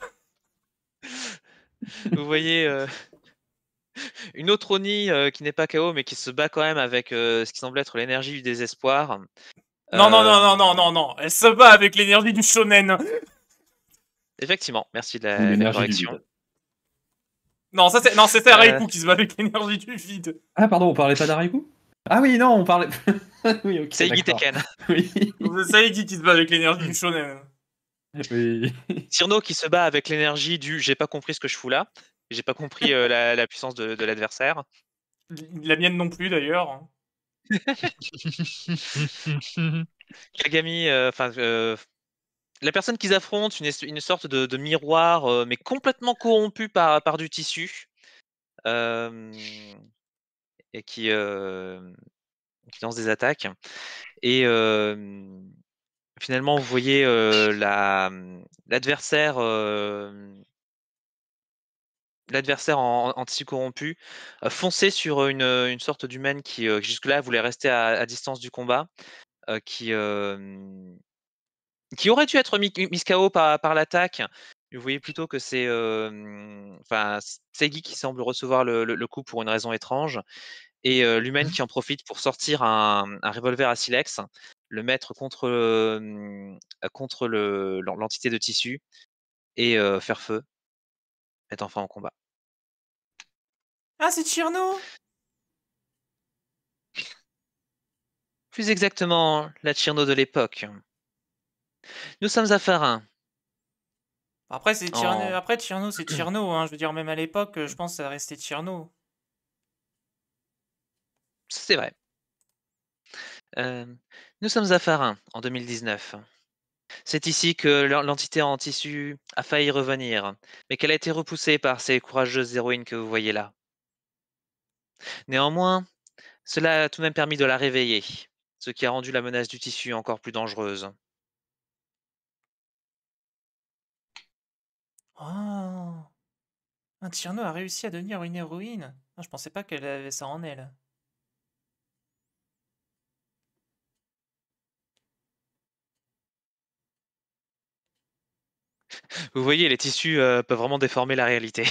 Vous voyez une autre Oni qui n'est pas KO, mais qui se bat quand même avec ce qui semble être l'énergie du désespoir. Non, non, non, non, non, non, non. Elle se bat avec l'énergie du shonen. Effectivement, merci de Ou la l'énergie du correction. vide. Non, c'est Raikou qui se bat avec l'énergie du vide. Ah, pardon, on parlait pas d'Ariku? Ah oui, non, on parlait. Oui, ok. C'est Iggy d'accord. Tekken. Oui. C'est Saiki qui se bat avec l'énergie du shonen. Oui. Cyrno qui se bat avec l'énergie du j'ai pas compris ce que je fous là. J'ai pas compris la puissance de l'adversaire. La mienne non plus, d'ailleurs. Kagami, la personne qu'ils affrontent, une sorte de miroir, mais complètement corrompu par du tissu. Et qui lance des attaques. Et finalement, vous voyez l'adversaire en tissu corrompu foncer sur une sorte d'humaine qui jusque-là voulait rester à distance du combat, qui aurait dû être mis KO par l'attaque, Vous voyez plutôt que c'est enfin, Seigi qui semble recevoir le coup pour une raison étrange et l'humaine qui en profite pour sortir un revolver à silex, le mettre contre l'entité de tissu et faire feu, mettre enfin en combat. Ah, c'est Tcherno! Plus exactement, la Tchirno de l'époque. Nous sommes à Farin. Après, c'est Tcherno, En... après, Tcherno, c'est Tcherno, hein. Je veux dire, même à l'époque, je pense que ça restait Tcherno. C'est vrai. Nous sommes à Farin en 2019. C'est ici que l'entité en tissu a failli revenir, mais qu'elle a été repoussée par ces courageuses héroïnes que vous voyez là. Néanmoins, cela a tout de même permis de la réveiller, ce qui a rendu la menace du tissu encore plus dangereuse. Oh! Un Tcherno a réussi à devenir une héroïne. Ah, je pensais pas qu'elle avait ça en elle. Vous voyez, les tissus peuvent vraiment déformer la réalité.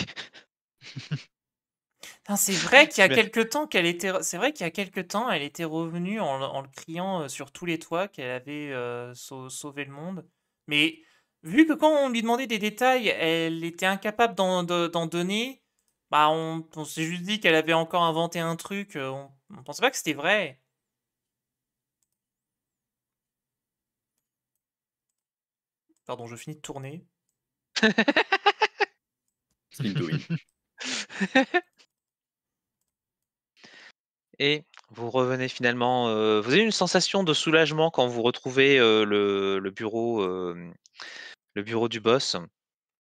Putain, c'est vrai qu'il y a Mais- quelque temps qu'elle était. C'est vrai qu'il y a quelque temps, elle était revenue en le criant sur tous les toits qu'elle avait sauvé le monde. Mais vu que quand on lui demandait des détails, elle était incapable d'en donner, bah on s'est juste dit qu'elle avait encore inventé un truc. On pensait pas que c'était vrai. Pardon, je finis de tourner. Spin to win. Et vous revenez finalement. Vous avez une sensation de soulagement quand vous retrouvez le bureau du boss.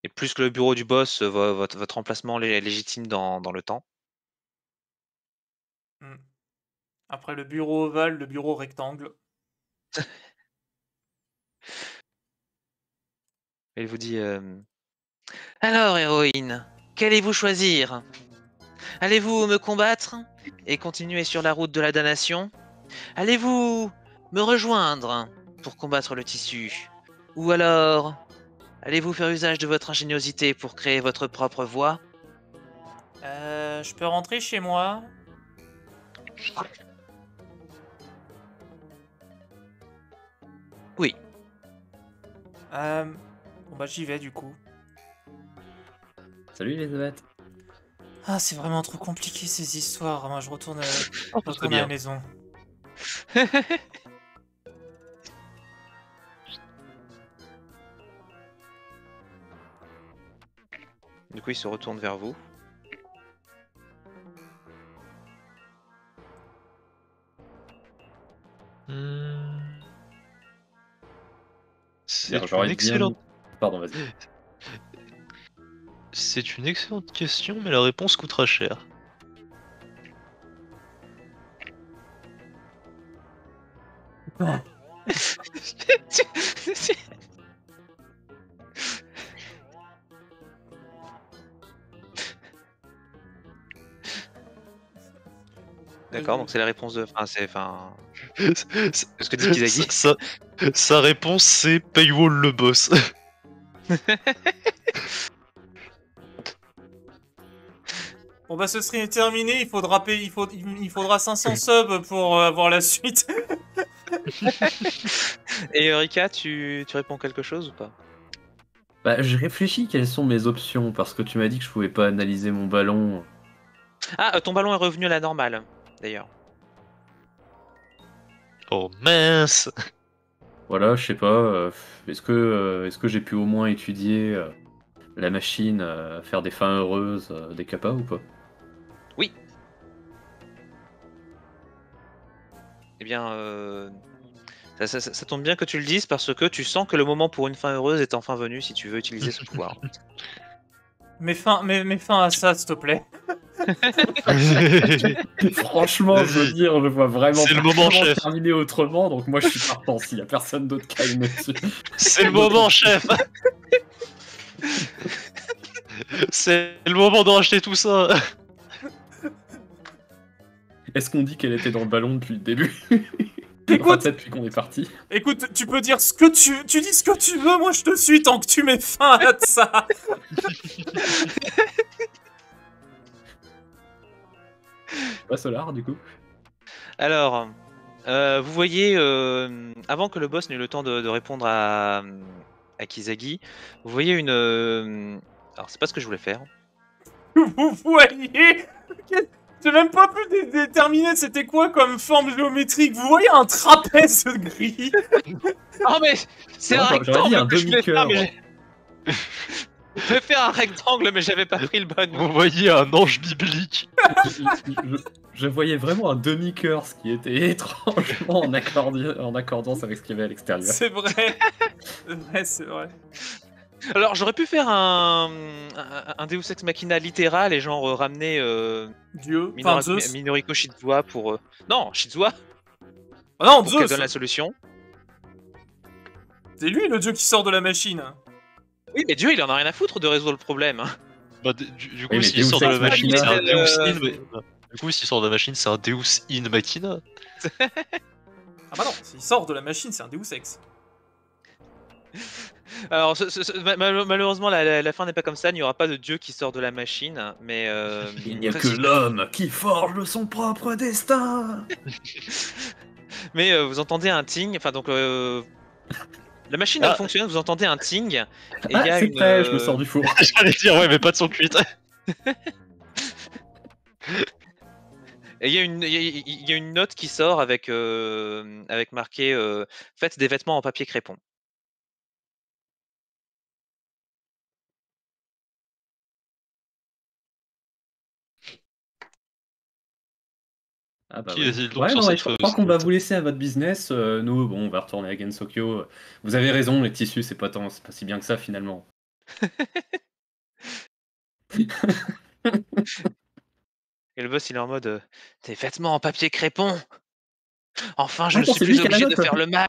Et plus que le bureau du boss, votre emplacement légitime dans le temps. Hmm. Après le bureau ovale, le bureau rectangle. Elle vous dit alors, héroïne, qu'allez-vous choisir? Allez-vous me combattre et continuer sur la route de la damnation? Allez-vous me rejoindre pour combattre le tissu? Ou alors, allez-vous faire usage de votre ingéniosité pour créer votre propre voie? Je peux rentrer chez moi? Oui. Bon bah j'y vais du coup. Salut Elisabeth. Ah, c'est vraiment trop compliqué ces histoires. Moi, je retourne, Oh, c'est retourne à la bien. maison. Du coup, il se retourne vers vous. Hmm. C'est Alors, j'aurais une bien- excellente... Pardon, vas-y. C'est une excellente question, mais la réponse coûtera cher. D'accord, donc c'est la réponse de. Enfin, c'est. Enfin. Ce que dit Sa, Kizagi. sa réponse, c'est Paywall le boss. Bon bah ce serait terminé. Il faudra payer, il faudra 500 subs pour avoir la suite. Et Rika, tu réponds quelque chose ou pas? Bah, je réfléchis quelles sont mes options parce que tu m'as dit que je pouvais pas analyser mon ballon. Ah, ton ballon est revenu à la normale, d'ailleurs. Oh mince. Voilà, je sais pas. Est-ce que j'ai pu au moins étudier la machine à faire des fins heureuses des kappas ou pas? Oui. Eh bien, ça tombe bien que tu le dises parce que tu sens que le moment pour une fin heureuse est enfin venu si tu veux utiliser ce pouvoir. Mets fin à ça, s'il te plaît. Franchement, je veux dire, je vois vraiment C'est le pas moment, comment chef. terminer autrement, donc moi je suis partant s'il y a personne d'autre qui a une dessus. C'est le moment, chef. C'est le moment de racheter tout ça. Est-ce qu'on dit qu'elle était dans le ballon depuis le début? Enfin, Écoute, peut-être depuis qu'on est parti. écoute, tu peux dire ce que tu dis ce que tu veux, moi je te suis tant que tu mets fin à ça. Pas Solar, du coup. Alors, vous voyez, avant que le boss n'ait eu le temps de répondre à Kizagi, vous voyez une... alors, c'est pas ce que je voulais faire. Vous voyez, j'ai même pas pu déterminer c'était quoi comme forme géométrique. Vous voyez un trapèze gris. Oh, mais c'est un Non, j'aurais dit un rectangle que je voulais faire, demi-cœur. mais je vais faire un rectangle, mais j'avais pas pris le bon. Vous voyez un ange biblique. Je voyais vraiment un demi-cœur, ce qui était étrangement en accordance avec ce qu'il y avait à l'extérieur. C'est vrai. C'est vrai. Alors, j'aurais pu faire un Deus Ex Machina littéral et genre ramener Dieu. Enfin, Zeus. Minoriko Shizuha pour... Non, Shizuha, Ah non, pour qu'elle Zeus. donne la solution. C'est lui le dieu qui sort de la machine. Oui, mais Dieu, il en a rien à foutre de résoudre le problème. Bah, du coup, mais s'il Deus sort de la Ex machine, Machina, c'est un Deus euh, in... Du coup, s'il sort de la machine, c'est un Deus in Machina. Ah bah non, s'il sort de la machine, c'est un Deus Ex. Alors, malheureusement, la fin n'est pas comme ça. Il n'y aura pas de Dieu qui sort de la machine, mais... Il n'y a que l'homme qui forge son propre destin. Mais vous entendez un ting, enfin donc... La machine elle fonctionne, vous entendez un ting, et il y a c'est une... prêt, je me sors du four. J'allais dire, ouais, mais pas de son cuite. Et il y a une note qui sort avec, avec marqué faites des vêtements en papier crépon. Ah bah Qui ouais. est-il donc Ouais, sur non, cette je crois qu'on va recette vous laisser à votre business. Nous, bon, on va retourner à Gensokyo. Vous avez raison, les tissus, c'est pas si bien que ça finalement. Et le boss il est en mode des vêtements en papier crépon. Enfin, je ne Attends, suis c'est plus lui qui a la obligé de note. faire le mal.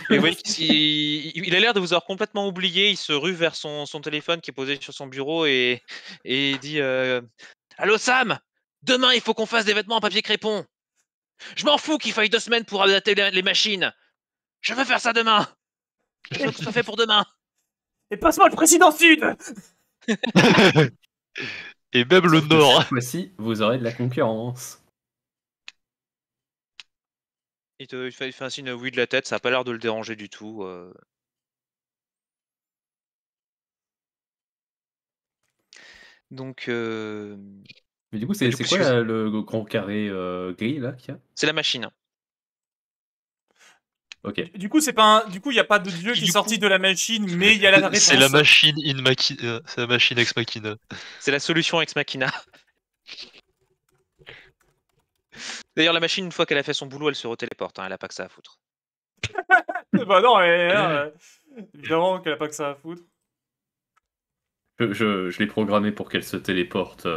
Et vous voyez qu'il a l'air de vous avoir complètement oublié. Il se rue vers son téléphone qui est posé sur son bureau et il dit allô Sam, demain il faut qu'on fasse des vêtements en papier crépon. Je m'en fous qu'il faille 2 semaines pour adapter les machines. Je veux faire ça demain. Je veux que ce soit fait pour demain. Et passe-moi le président Sud. Et même le Sauf que Nord. Cette fois-ci, vous aurez de la concurrence. Il fait un signe oui de la tête. Ça a pas l'air de le déranger du tout. Donc, Mais du coup, Mais c'est du coup, quoi si vous- le grand carré gris là qu'il y a? c'est la machine. Ok. Du coup, c'est pas un... Du coup, il y a pas de dieu qui est Du sorti coup- de la machine, mais il y a la réponse. C'est la machine in machina. C'est la machine ex machina. C'est la solution ex machina. D'ailleurs, la machine, une fois qu'elle a fait son boulot, elle se retéléporte. Hein, elle a pas que ça à foutre. Bah non, évidemment qu'elle a pas que ça à foutre. Je l'ai programmé pour qu'elle se téléporte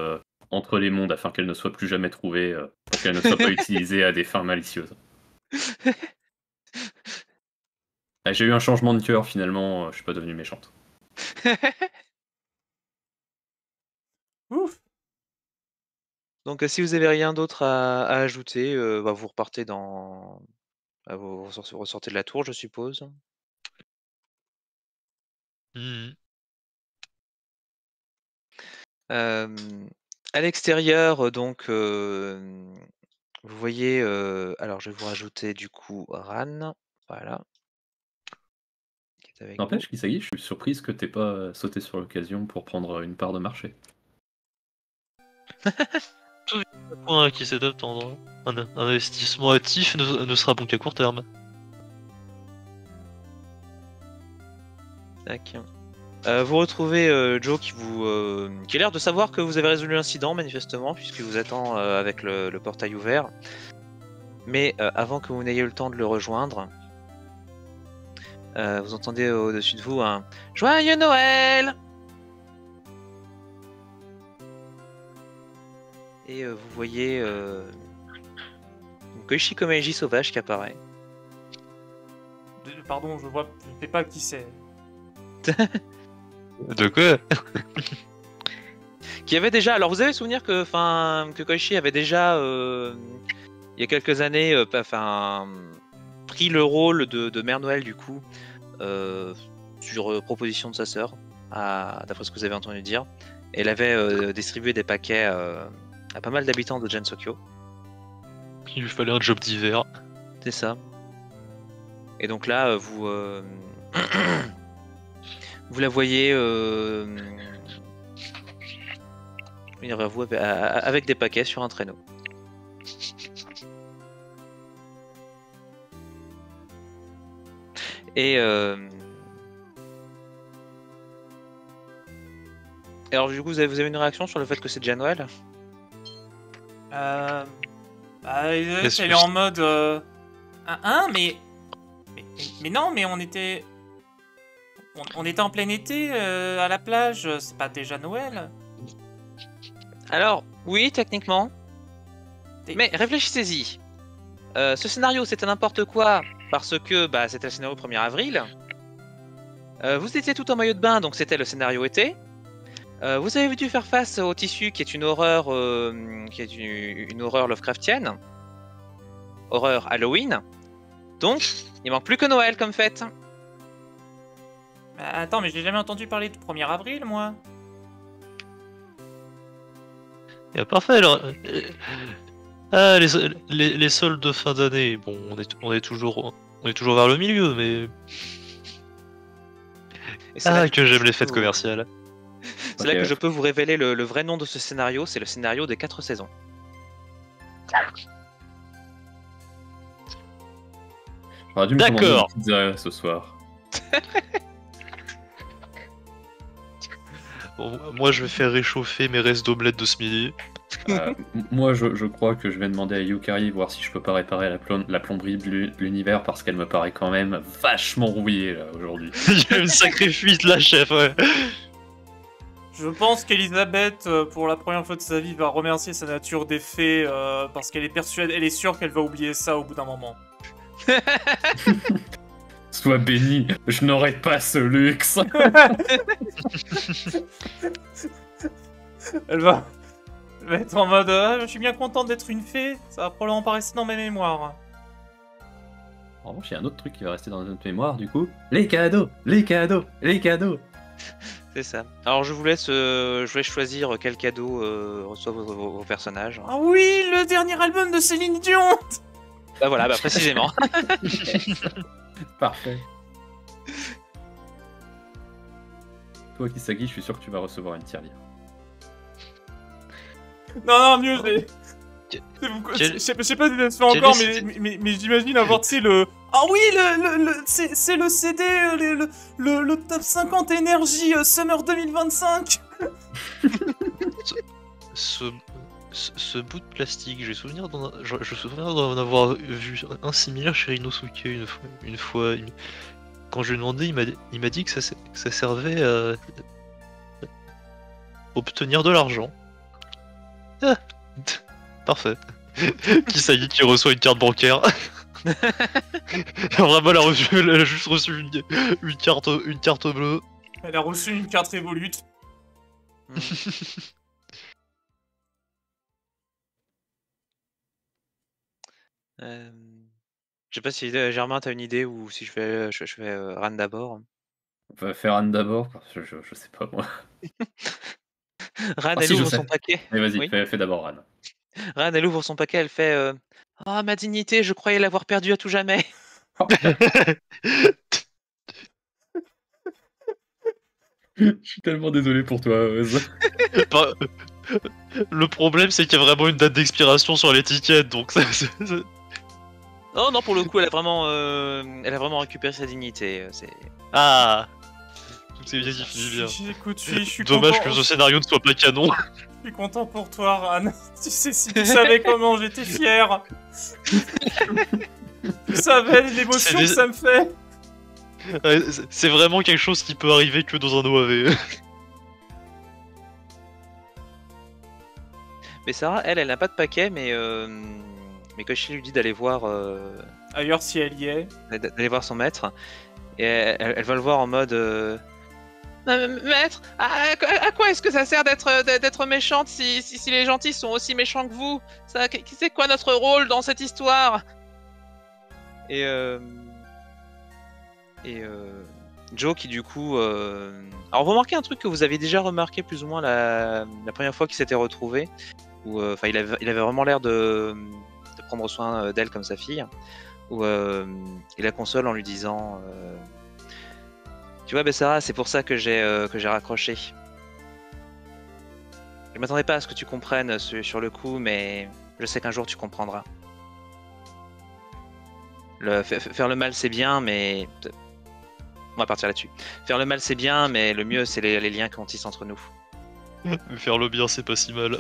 entre les mondes afin qu'elle ne soit plus jamais trouvée, pour qu'elle ne soit pas utilisée à des fins malicieuses. Ah, j'ai eu un changement de cœur finalement, je suis pas devenue méchante. Ouf. Donc, si vous avez rien d'autre à ajouter, vous repartez dans... vous ressortez de la tour, je suppose. Mhm. À l'extérieur, donc, vous voyez... alors, je vais vous rajouter du coup Ran. Voilà. Qui est avec vous. N'empêche, Kisagi, je suis surprise que t'aies pas sauté sur l'occasion pour prendre une part de marché. Point à qui c'est d'attendre. Un investissement actif ne sera bon qu'à court terme. Tac. Vous retrouvez Joe qui a l'air de savoir que vous avez résolu l'incident manifestement puisqu'il vous attend avec le portail ouvert. Mais avant que vous n'ayez eu le temps de le rejoindre, vous entendez au-dessus de vous un Joyeux Noël! Et vous voyez Koichi Komeiji sauvage qui apparaît. Pardon, je sais pas qui c'est. De quoi? Qui avait déjà. Alors vous avez souvenir que Koichi avait déjà. il y a quelques années, pris le rôle de Mère Noël du coup, sur proposition de sa sœur, d'après ce que vous avez entendu dire. Elle avait distribué des paquets à pas mal d'habitants de Gensokyo. Il lui fallait un job d'hiver. C'est ça. Et donc là, vous la voyez venir vers vous avec des paquets sur un traîneau. Et alors du coup, vous avez une réaction sur le fait que c'est déjà Noël? Elle est en mode... mais non, mais on était en plein été à la plage, c'est pas déjà Noël? Alors, oui, techniquement. Mais réfléchissez-y. Ce scénario, c'était n'importe quoi parce que c'était le scénario 1er avril. Vous étiez tout en maillot de bain, donc c'était le scénario été. Vous avez dû faire face au tissu qui est une horreur, une horreur Lovecraftienne. Horreur Halloween. Donc, il manque plus que Noël comme fête. Attends, mais j'ai jamais entendu parler de 1er avril, moi. Parfait, alors. Les soldes de fin d'année, bon, on est toujours vers le milieu, mais. Que j'aime les fêtes commerciales. C'est là que je peux vous révéler le vrai nom de ce scénario, c'est le scénario des 4 saisons. J'aurais dû me commander une pizza ce soir. Bon, moi je vais faire réchauffer mes restes d'omelette de ce midi. Moi je crois que je vais demander à Yukari voir si je peux pas réparer la plomberie de l'univers parce qu'elle me paraît quand même vachement rouillée là aujourd'hui. Il y a une sacrée fuite là, chef, ouais. Je pense qu'Elisabeth, pour la première fois de sa vie, va remercier sa nature des fées parce qu'elle est persuadée, elle est sûre qu'elle va oublier ça au bout d'un moment. Sois béni, je n'aurai pas ce luxe. Elle va être en mode je suis bien contente d'être une fée, ça va probablement pas rester dans mes mémoires. En revanche, il y a un autre truc qui va rester dans notre mémoire du coup. Les cadeaux, les cadeaux, les cadeaux. C'est ça. Alors je vous laisse choisir quel cadeau reçoivent vos personnages. Ah oui, le dernier album de Céline Dion. Voilà, précisément. Parfait. Toi Kisagi, je suis sûr que tu vas recevoir une tirelire. Non, mieux, je sais pas si ça se fait encore, mais j'imagine avoir, tu sais, le... Ah oui, c'est le CD, le top 50 énergie Summer 2025. Ce bout de plastique, je souviens d'en avoir vu un similaire chez Inosuke une fois. Quand je lui ai demandé, il m'a dit que ça servait à obtenir de l'argent. Ah, parfait. Kisagi qui reçoit une carte bancaire. Vraiment, elle a juste reçu une carte bleue. Elle a reçu une carte Revolut. Je sais pas si Germain t'as une idée ou si je fais Ran d'abord. On va faire Anne d'abord, je sais pas moi. Ran, elle ouvre son paquet. Mais vas-y, Oui. fais d'abord Ran. Ran, elle ouvre son paquet, elle fait oh, ma dignité, je croyais l'avoir perdue à tout jamais. Je suis tellement désolé pour toi, Oz. Le problème, c'est qu'il y a vraiment une date d'expiration sur l'étiquette, donc ça. Oh non, pour le coup, elle a vraiment récupéré sa dignité. Ah, c'est bien qui finit bien. Écoute, je suis Dommage content. que ce scénario ne soit pas canon. Je suis content pour toi, Ran. Tu sais, si tu savais comment j'étais fier. Tu savais l'émotion que ça me fait. Ouais, c'est vraiment quelque chose qui peut arriver que dans un OAV. Mais Sarah, elle n'a pas de paquet, mais Koshi lui dit d'aller voir Ailleurs, si elle y est. d'aller voir son maître. Et elle va le voir en mode Maître, à quoi est-ce que ça sert d'être méchante si les gentils sont aussi méchants que vous? C'est quoi notre rôle dans cette histoire? Et Joe qui du coup... Alors vous remarquez un truc que vous avez déjà remarqué plus ou moins la première fois qu'ils s'étaient retrouvés, où il avait vraiment l'air de prendre soin d'elle comme sa fille, où il la console en lui disant tu vois Bessara, c'est pour ça que j'ai raccroché. Je m'attendais pas à ce que tu comprennes sur le coup, mais je sais qu'un jour tu comprendras. Faire le mal c'est bien, mais... On va partir là-dessus. Faire le mal c'est bien, mais le mieux c'est les liens qu'on tisse entre nous. Faire le bien, c'est pas si mal.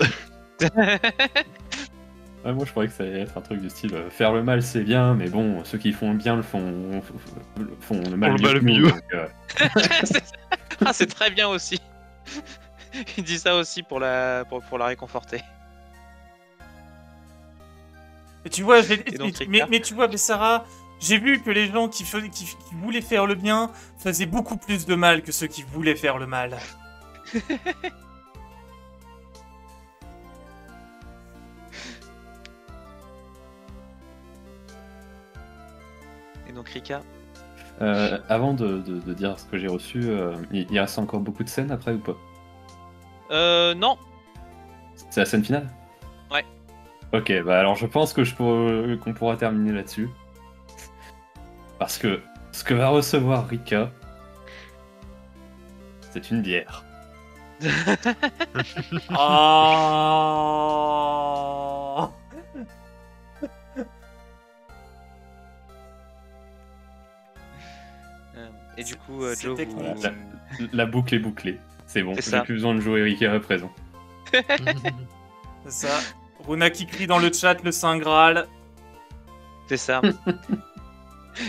Ouais, moi je croyais que ça allait être un truc du style faire le mal c'est bien, mais bon, ceux qui font le bien font le mal mieux. Donc, c'est très bien aussi. Il dit ça aussi pour la réconforter. Et tu vois, donc, mais tu vois, Bessara, j'ai vu que les gens qui voulaient faire le bien faisaient beaucoup plus de mal que ceux qui voulaient faire le mal. Et donc Rika. Avant de dire ce que j'ai reçu, il reste encore beaucoup de scènes après ou pas? Non. C'est la scène finale? Ouais. Ok, bah alors je pense que qu'on pourra terminer là-dessus. Parce que ce que va recevoir Rika, c'est une bière. Ah. Et du coup, Joe, C'était con. La boucle est bouclée. C'est bon, C'est j'ai ça. plus besoin de jouer Rika à présent. C'est ça. Runa qui crie dans le chat le Saint Graal. C'est ça.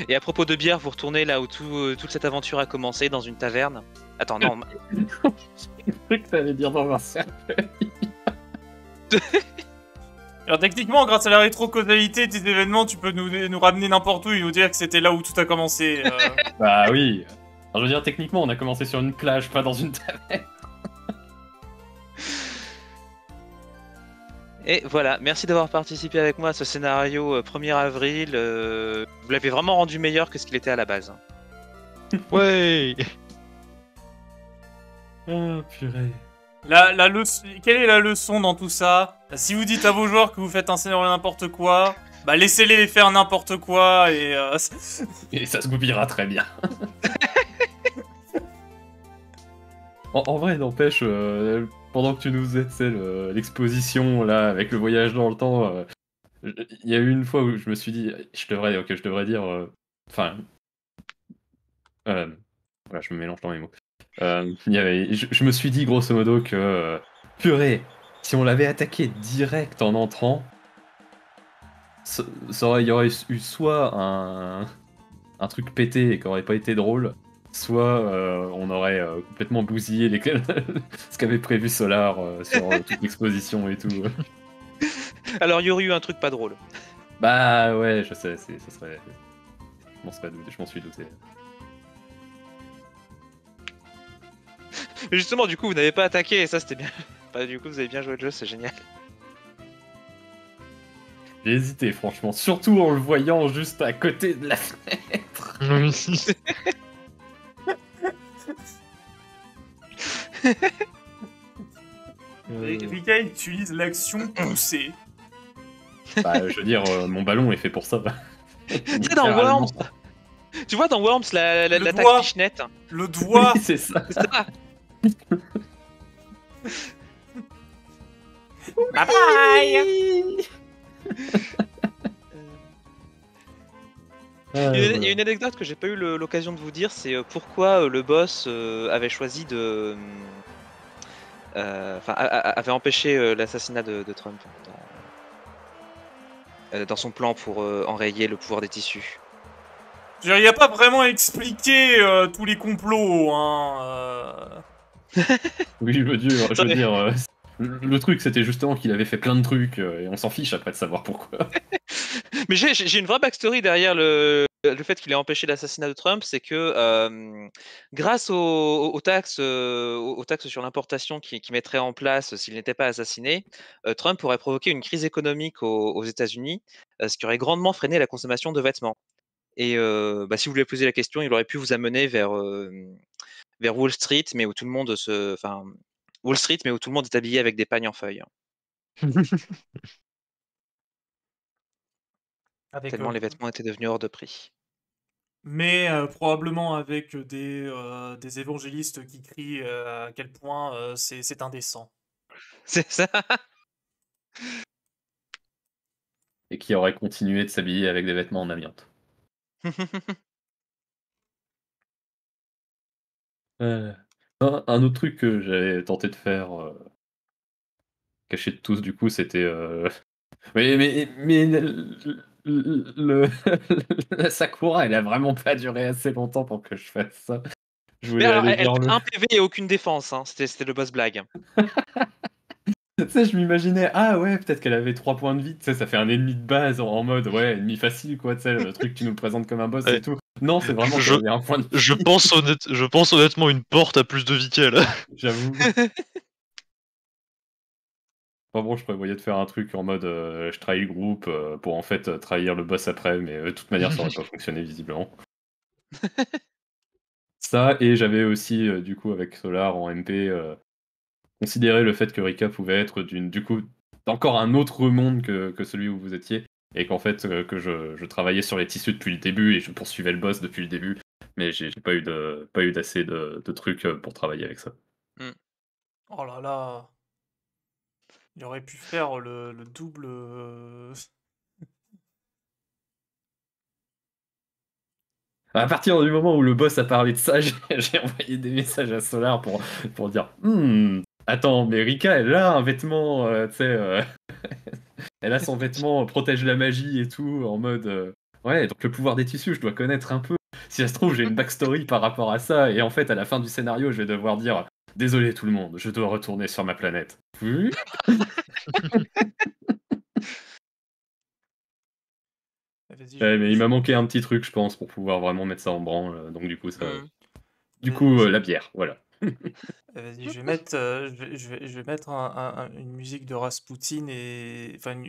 Et à propos de bière, vous retournez là où toute cette aventure a commencé, dans une taverne. Attends, non. J'ai cru que ça allait dire dans un cercueil. Alors techniquement, grâce à la rétro-causalité des événements, tu peux nous ramener n'importe où et nous dire que c'était là où tout a commencé. Bah oui. Alors, je veux dire, techniquement, on a commencé sur une plage, pas dans une taverne. Et voilà, merci d'avoir participé avec moi à ce scénario 1er avril. Vous l'avez vraiment rendu meilleur que ce qu'il était à la base. Ouais. Oh purée. La leçon... Quelle est la leçon dans tout ça? Si vous dites à vos joueurs que vous faites un scénario n'importe quoi, bah laissez-les faire n'importe quoi et... Et ça se goupillera très bien. En vrai, n'empêche, pendant que tu nous aides, c'est l'exposition là avec le voyage dans le temps, il y a eu une fois où je me suis dit, je devrais dire, enfin, voilà, je me mélange dans mes mots. Je me suis dit grosso modo que, purée, si on l'avait attaqué direct en entrant, il y aurait eu soit un truc pété et qui aurait pas été drôle, soit on aurait complètement bousillé ce qu'avait prévu Solar sur toute l'exposition et tout. Alors il y aurait eu un truc pas drôle. Bah ouais, je sais, ça serait... Je m'en suis douté. Mais justement, du coup, vous n'avez pas attaqué et ça c'était bien. Bah, du coup, vous avez bien joué le jeu, c'est génial. J'ai hésité, franchement, surtout en le voyant juste à côté de la fenêtre. Rika utilise l'action poussée. Bah, je veux dire, mon ballon est fait pour ça. Tu sais, dans Worms, tu vois dans Worms l'attaque doigt. pichenette. Le doigt. Oui, c'est ça. C'est ça. Bye bye. Il y a une anecdote que j'ai pas eu l'occasion de vous dire, c'est pourquoi le boss avait choisi de... avait empêché l'assassinat de Trump dans son plan pour enrayer le pouvoir des tissus. Il n'y a pas vraiment expliqué tous les complots, hein. Oui, je veux dire, le truc c'était justement qu'il avait fait plein de trucs et on s'en fiche après de savoir pourquoi. Mais j'ai une vraie backstory derrière le fait qu'il ait empêché l'assassinat de Trump, c'est que grâce aux taxes sur l'importation qu'il mettrait en place s'il n'était pas assassiné, Trump aurait provoqué une crise économique aux États-Unis, ce qui aurait grandement freiné la consommation de vêtements. Et si vous lui avez posé la question, il aurait pu vous amener vers Wall Street, mais où tout le monde Wall Street, mais où tout le monde est habillé avec des pagnes en feuilles. Avec, Tellement les vêtements étaient devenus hors de prix. mais probablement avec des évangélistes qui crient à quel point c'est indécent. C'est ça. Et qui aurait continué de s'habiller avec des vêtements en amiante. Un autre truc que j'avais tenté de faire, caché de tous du coup, c'était... Mais la Sakura, elle a vraiment pas duré assez longtemps pour que je fasse ça. Je Mais voulais alors, aller elle vers fait le... un PV et aucune défense, hein. C'était le boss blague. Tu sais, je m'imaginais, ah ouais, peut-être qu'elle avait 3 points de vie, tu sais, ça fait un ennemi de base en mode, ouais, ennemi facile, quoi, tu sais, le truc que tu nous présentes comme un boss Ouais. et tout. Non, c'est vraiment Je- qu'elle avait un point de vie, Je pense honnêtement une porte a plus de vie qu'elle. j'avoue. Enfin bon, je prévoyais de faire un truc en mode, je trahis le groupe pour en fait trahir le boss après, mais de toute manière, ça aurait pas fonctionné visiblement. Ça, et j'avais aussi, du coup, avec Solar en MP, considéré le fait que Rika pouvait être du coup, d'encore un autre monde que celui où vous étiez, et qu'en fait, que je travaillais sur les tissus depuis le début, et je poursuivais le boss depuis le début, mais j'ai pas eu d'assez de trucs pour travailler avec ça. Oh là là. Il aurait pu faire le double. À partir du moment où le boss a parlé de ça, j'ai envoyé des messages à Solar pour dire attends, mais Rika, elle a un vêtement, tu sais, elle a son vêtement protège la magie et tout, en mode ouais, donc le pouvoir des tissus, je dois connaître un peu. Si ça se trouve, j'ai une backstory par rapport à ça, et en fait, à la fin du scénario, je vais devoir dire désolé tout le monde, je dois retourner sur ma planète. Oui. Vas-y, Ouais, mais il m'a manqué un petit truc, je pense, pour pouvoir vraiment mettre ça en branle, donc du coup, ça. Mm. Du coup, la bière, voilà. Vas-y, je vais mettre, je vais mettre une musique de Rasputin et enfin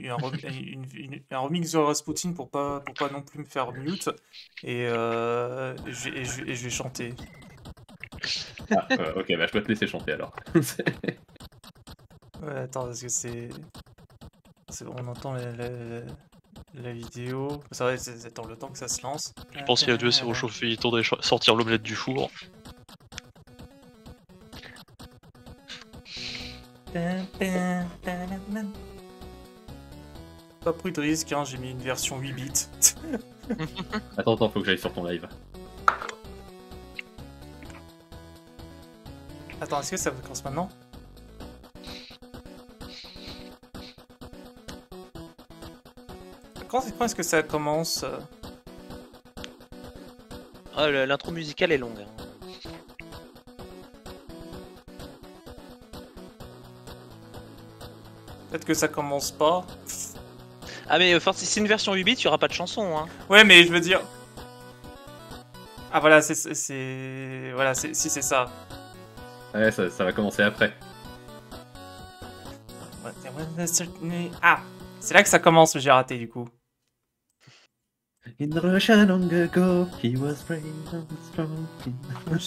un remix de Rasputin pour pas non plus me faire mute et je vais chanter. Ah, ok, bah je dois te laisser chanter alors. Ouais, attends parce que c'est bon, on entend la vidéo. Ça va, attends le temps que ça se lance. Je pense qu'il a dû se réchauffer, il tournait sortir l'omelette du four. Pas pris de risque, hein, j'ai mis une version 8 bits. Attends, faut que j'aille sur ton live. Attends, est-ce que ça commence maintenant? Quand est-ce que ça commence? Ah, l'intro musicale est longue. Hein. Peut-être que ça commence pas. Ah mais si c'est une version 8 bits, il y aura pas de chanson. Hein. Ouais, mais je veux dire... Ah voilà, voilà, si c'est ça. Ouais, ça va commencer après. Ah, c'est là que ça commence, j'ai raté du coup. In Russia long ago, he was brave and strong.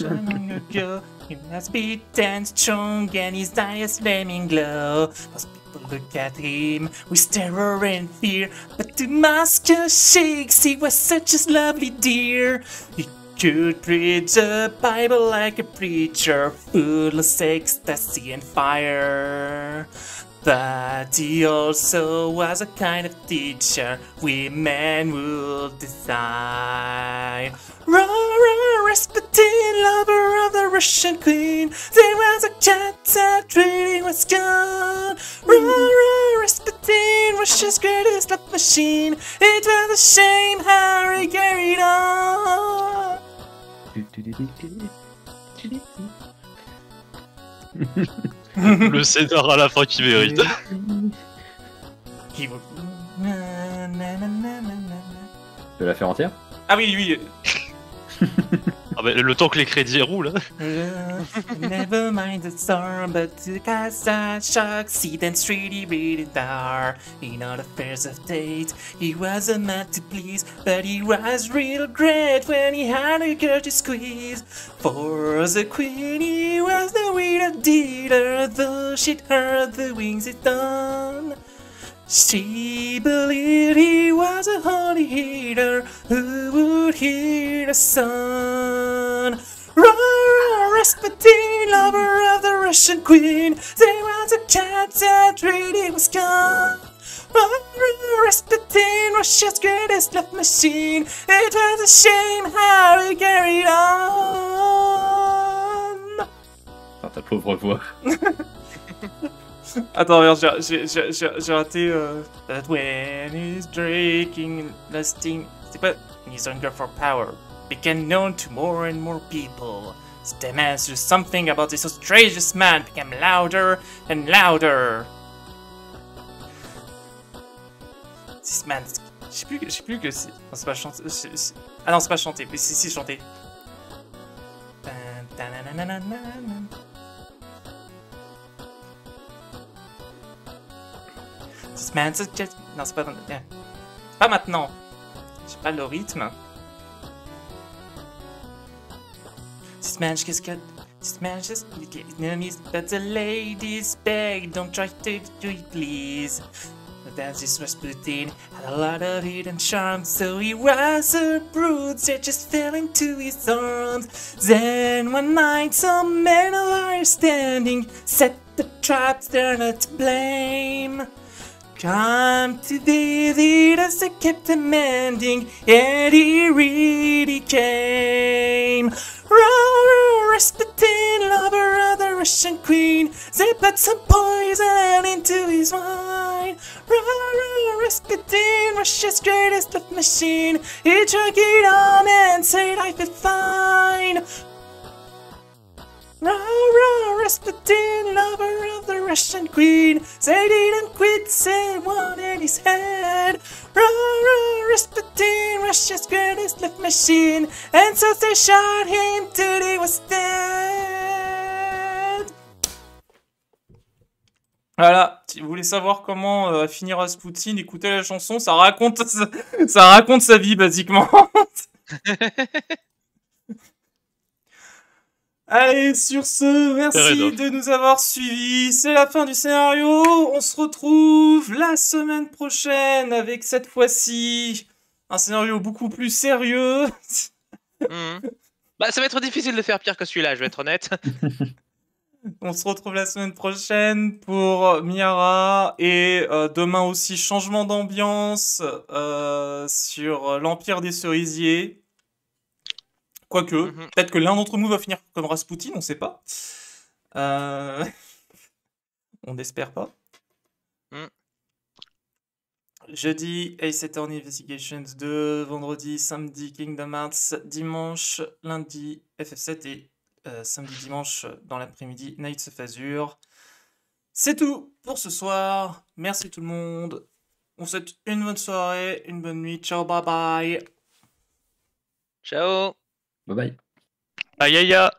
Long ago, he was beaten strong and his eyes flaming glow. As people look at him with terror and fear, but to Moscow shakes, he was such a lovely dear. He could read the Bible like a preacher, full of ecstasy and fire. But he also was a kind of teacher women would desire. Rasputin, lover of the Russian queen, there was a cat that really was gone. Rasputin, Russia's greatest love machine. It was a shame how he carried on. Le scénar à la fin qui mérite. He would... Je vais la faire entière? Ah oui, oui. Ah bah, le temps que les crédits roulent. Never mind the storm, but the cast that shock, see then really, really dark. In all affairs of date, he was a man to please, but he was real great when he had a girl to squeeze. For the queen, he was the winner dealer, though she'd heard the wings it done. She believed he was a holy healer who would hear the sun. Rasputin, lover of the Russian queen, there was a chance that really was gone. Rasputin, Russia's greatest love machine. It was a shame how he carried on. Enfin, ta pauvre voix. Attends, regarde, j'ai raté. That when he's drinking, lasting. C'est pas. His hunger for power became known to more and more people. His demands to something about this outrageous man became louder and louder. This man. Je sais plus que c'est. Non, c'est pas chanter. Ah non, c'est pas chanter. Mais si, chanter. This man's just... Non, c'est pas... Pas maintenant. J'ai pas le rythme. This man just got... This man just... Enemies, but the ladies beg. Don't try to do it, please. But then this Rasputin had a lot of hidden charms, so he was a brute that just fell into his arms. Then one night some men are standing, set the traps, they're not to blame. Come to visit us, they kept demanding, and he really came. Rasputin, lover of the Russian queen, they put some poison into his wine. Rasputin, Russia's greatest love machine, he drank it on and said I feel fine. Rasputin, lover of the Russian queen, they didn't quit, they wanted his head. Rasputin, Russia's greatest love machine, and so they shot him till he was dead. Voilà, si vous voulez savoir comment finir Rasputin, écoutez la chanson, ça raconte sa vie basiquement. Allez, sur ce, merci de nous avoir suivis. C'est la fin du scénario. On se retrouve la semaine prochaine avec cette fois-ci un scénario beaucoup plus sérieux. Bah, ça va être difficile de faire pire que celui-là, je vais être honnête. On se retrouve la semaine prochaine pour Miara et demain aussi changement d'ambiance sur l'Empire des Cerisiers. Quoique, peut-être que l'un d'entre nous va finir comme Rasputin, on sait pas. On n'espère pas. Jeudi, Ace Attorney Investigations 2, vendredi, samedi, Kingdom Hearts, dimanche, lundi, FF7 et samedi, dimanche, dans l'après-midi, Nights of Azure. C'est tout pour ce soir. Merci tout le monde. On vous souhaite une bonne soirée, une bonne nuit. Ciao, bye bye. Ciao. Bye bye. Aïe aïe aïe.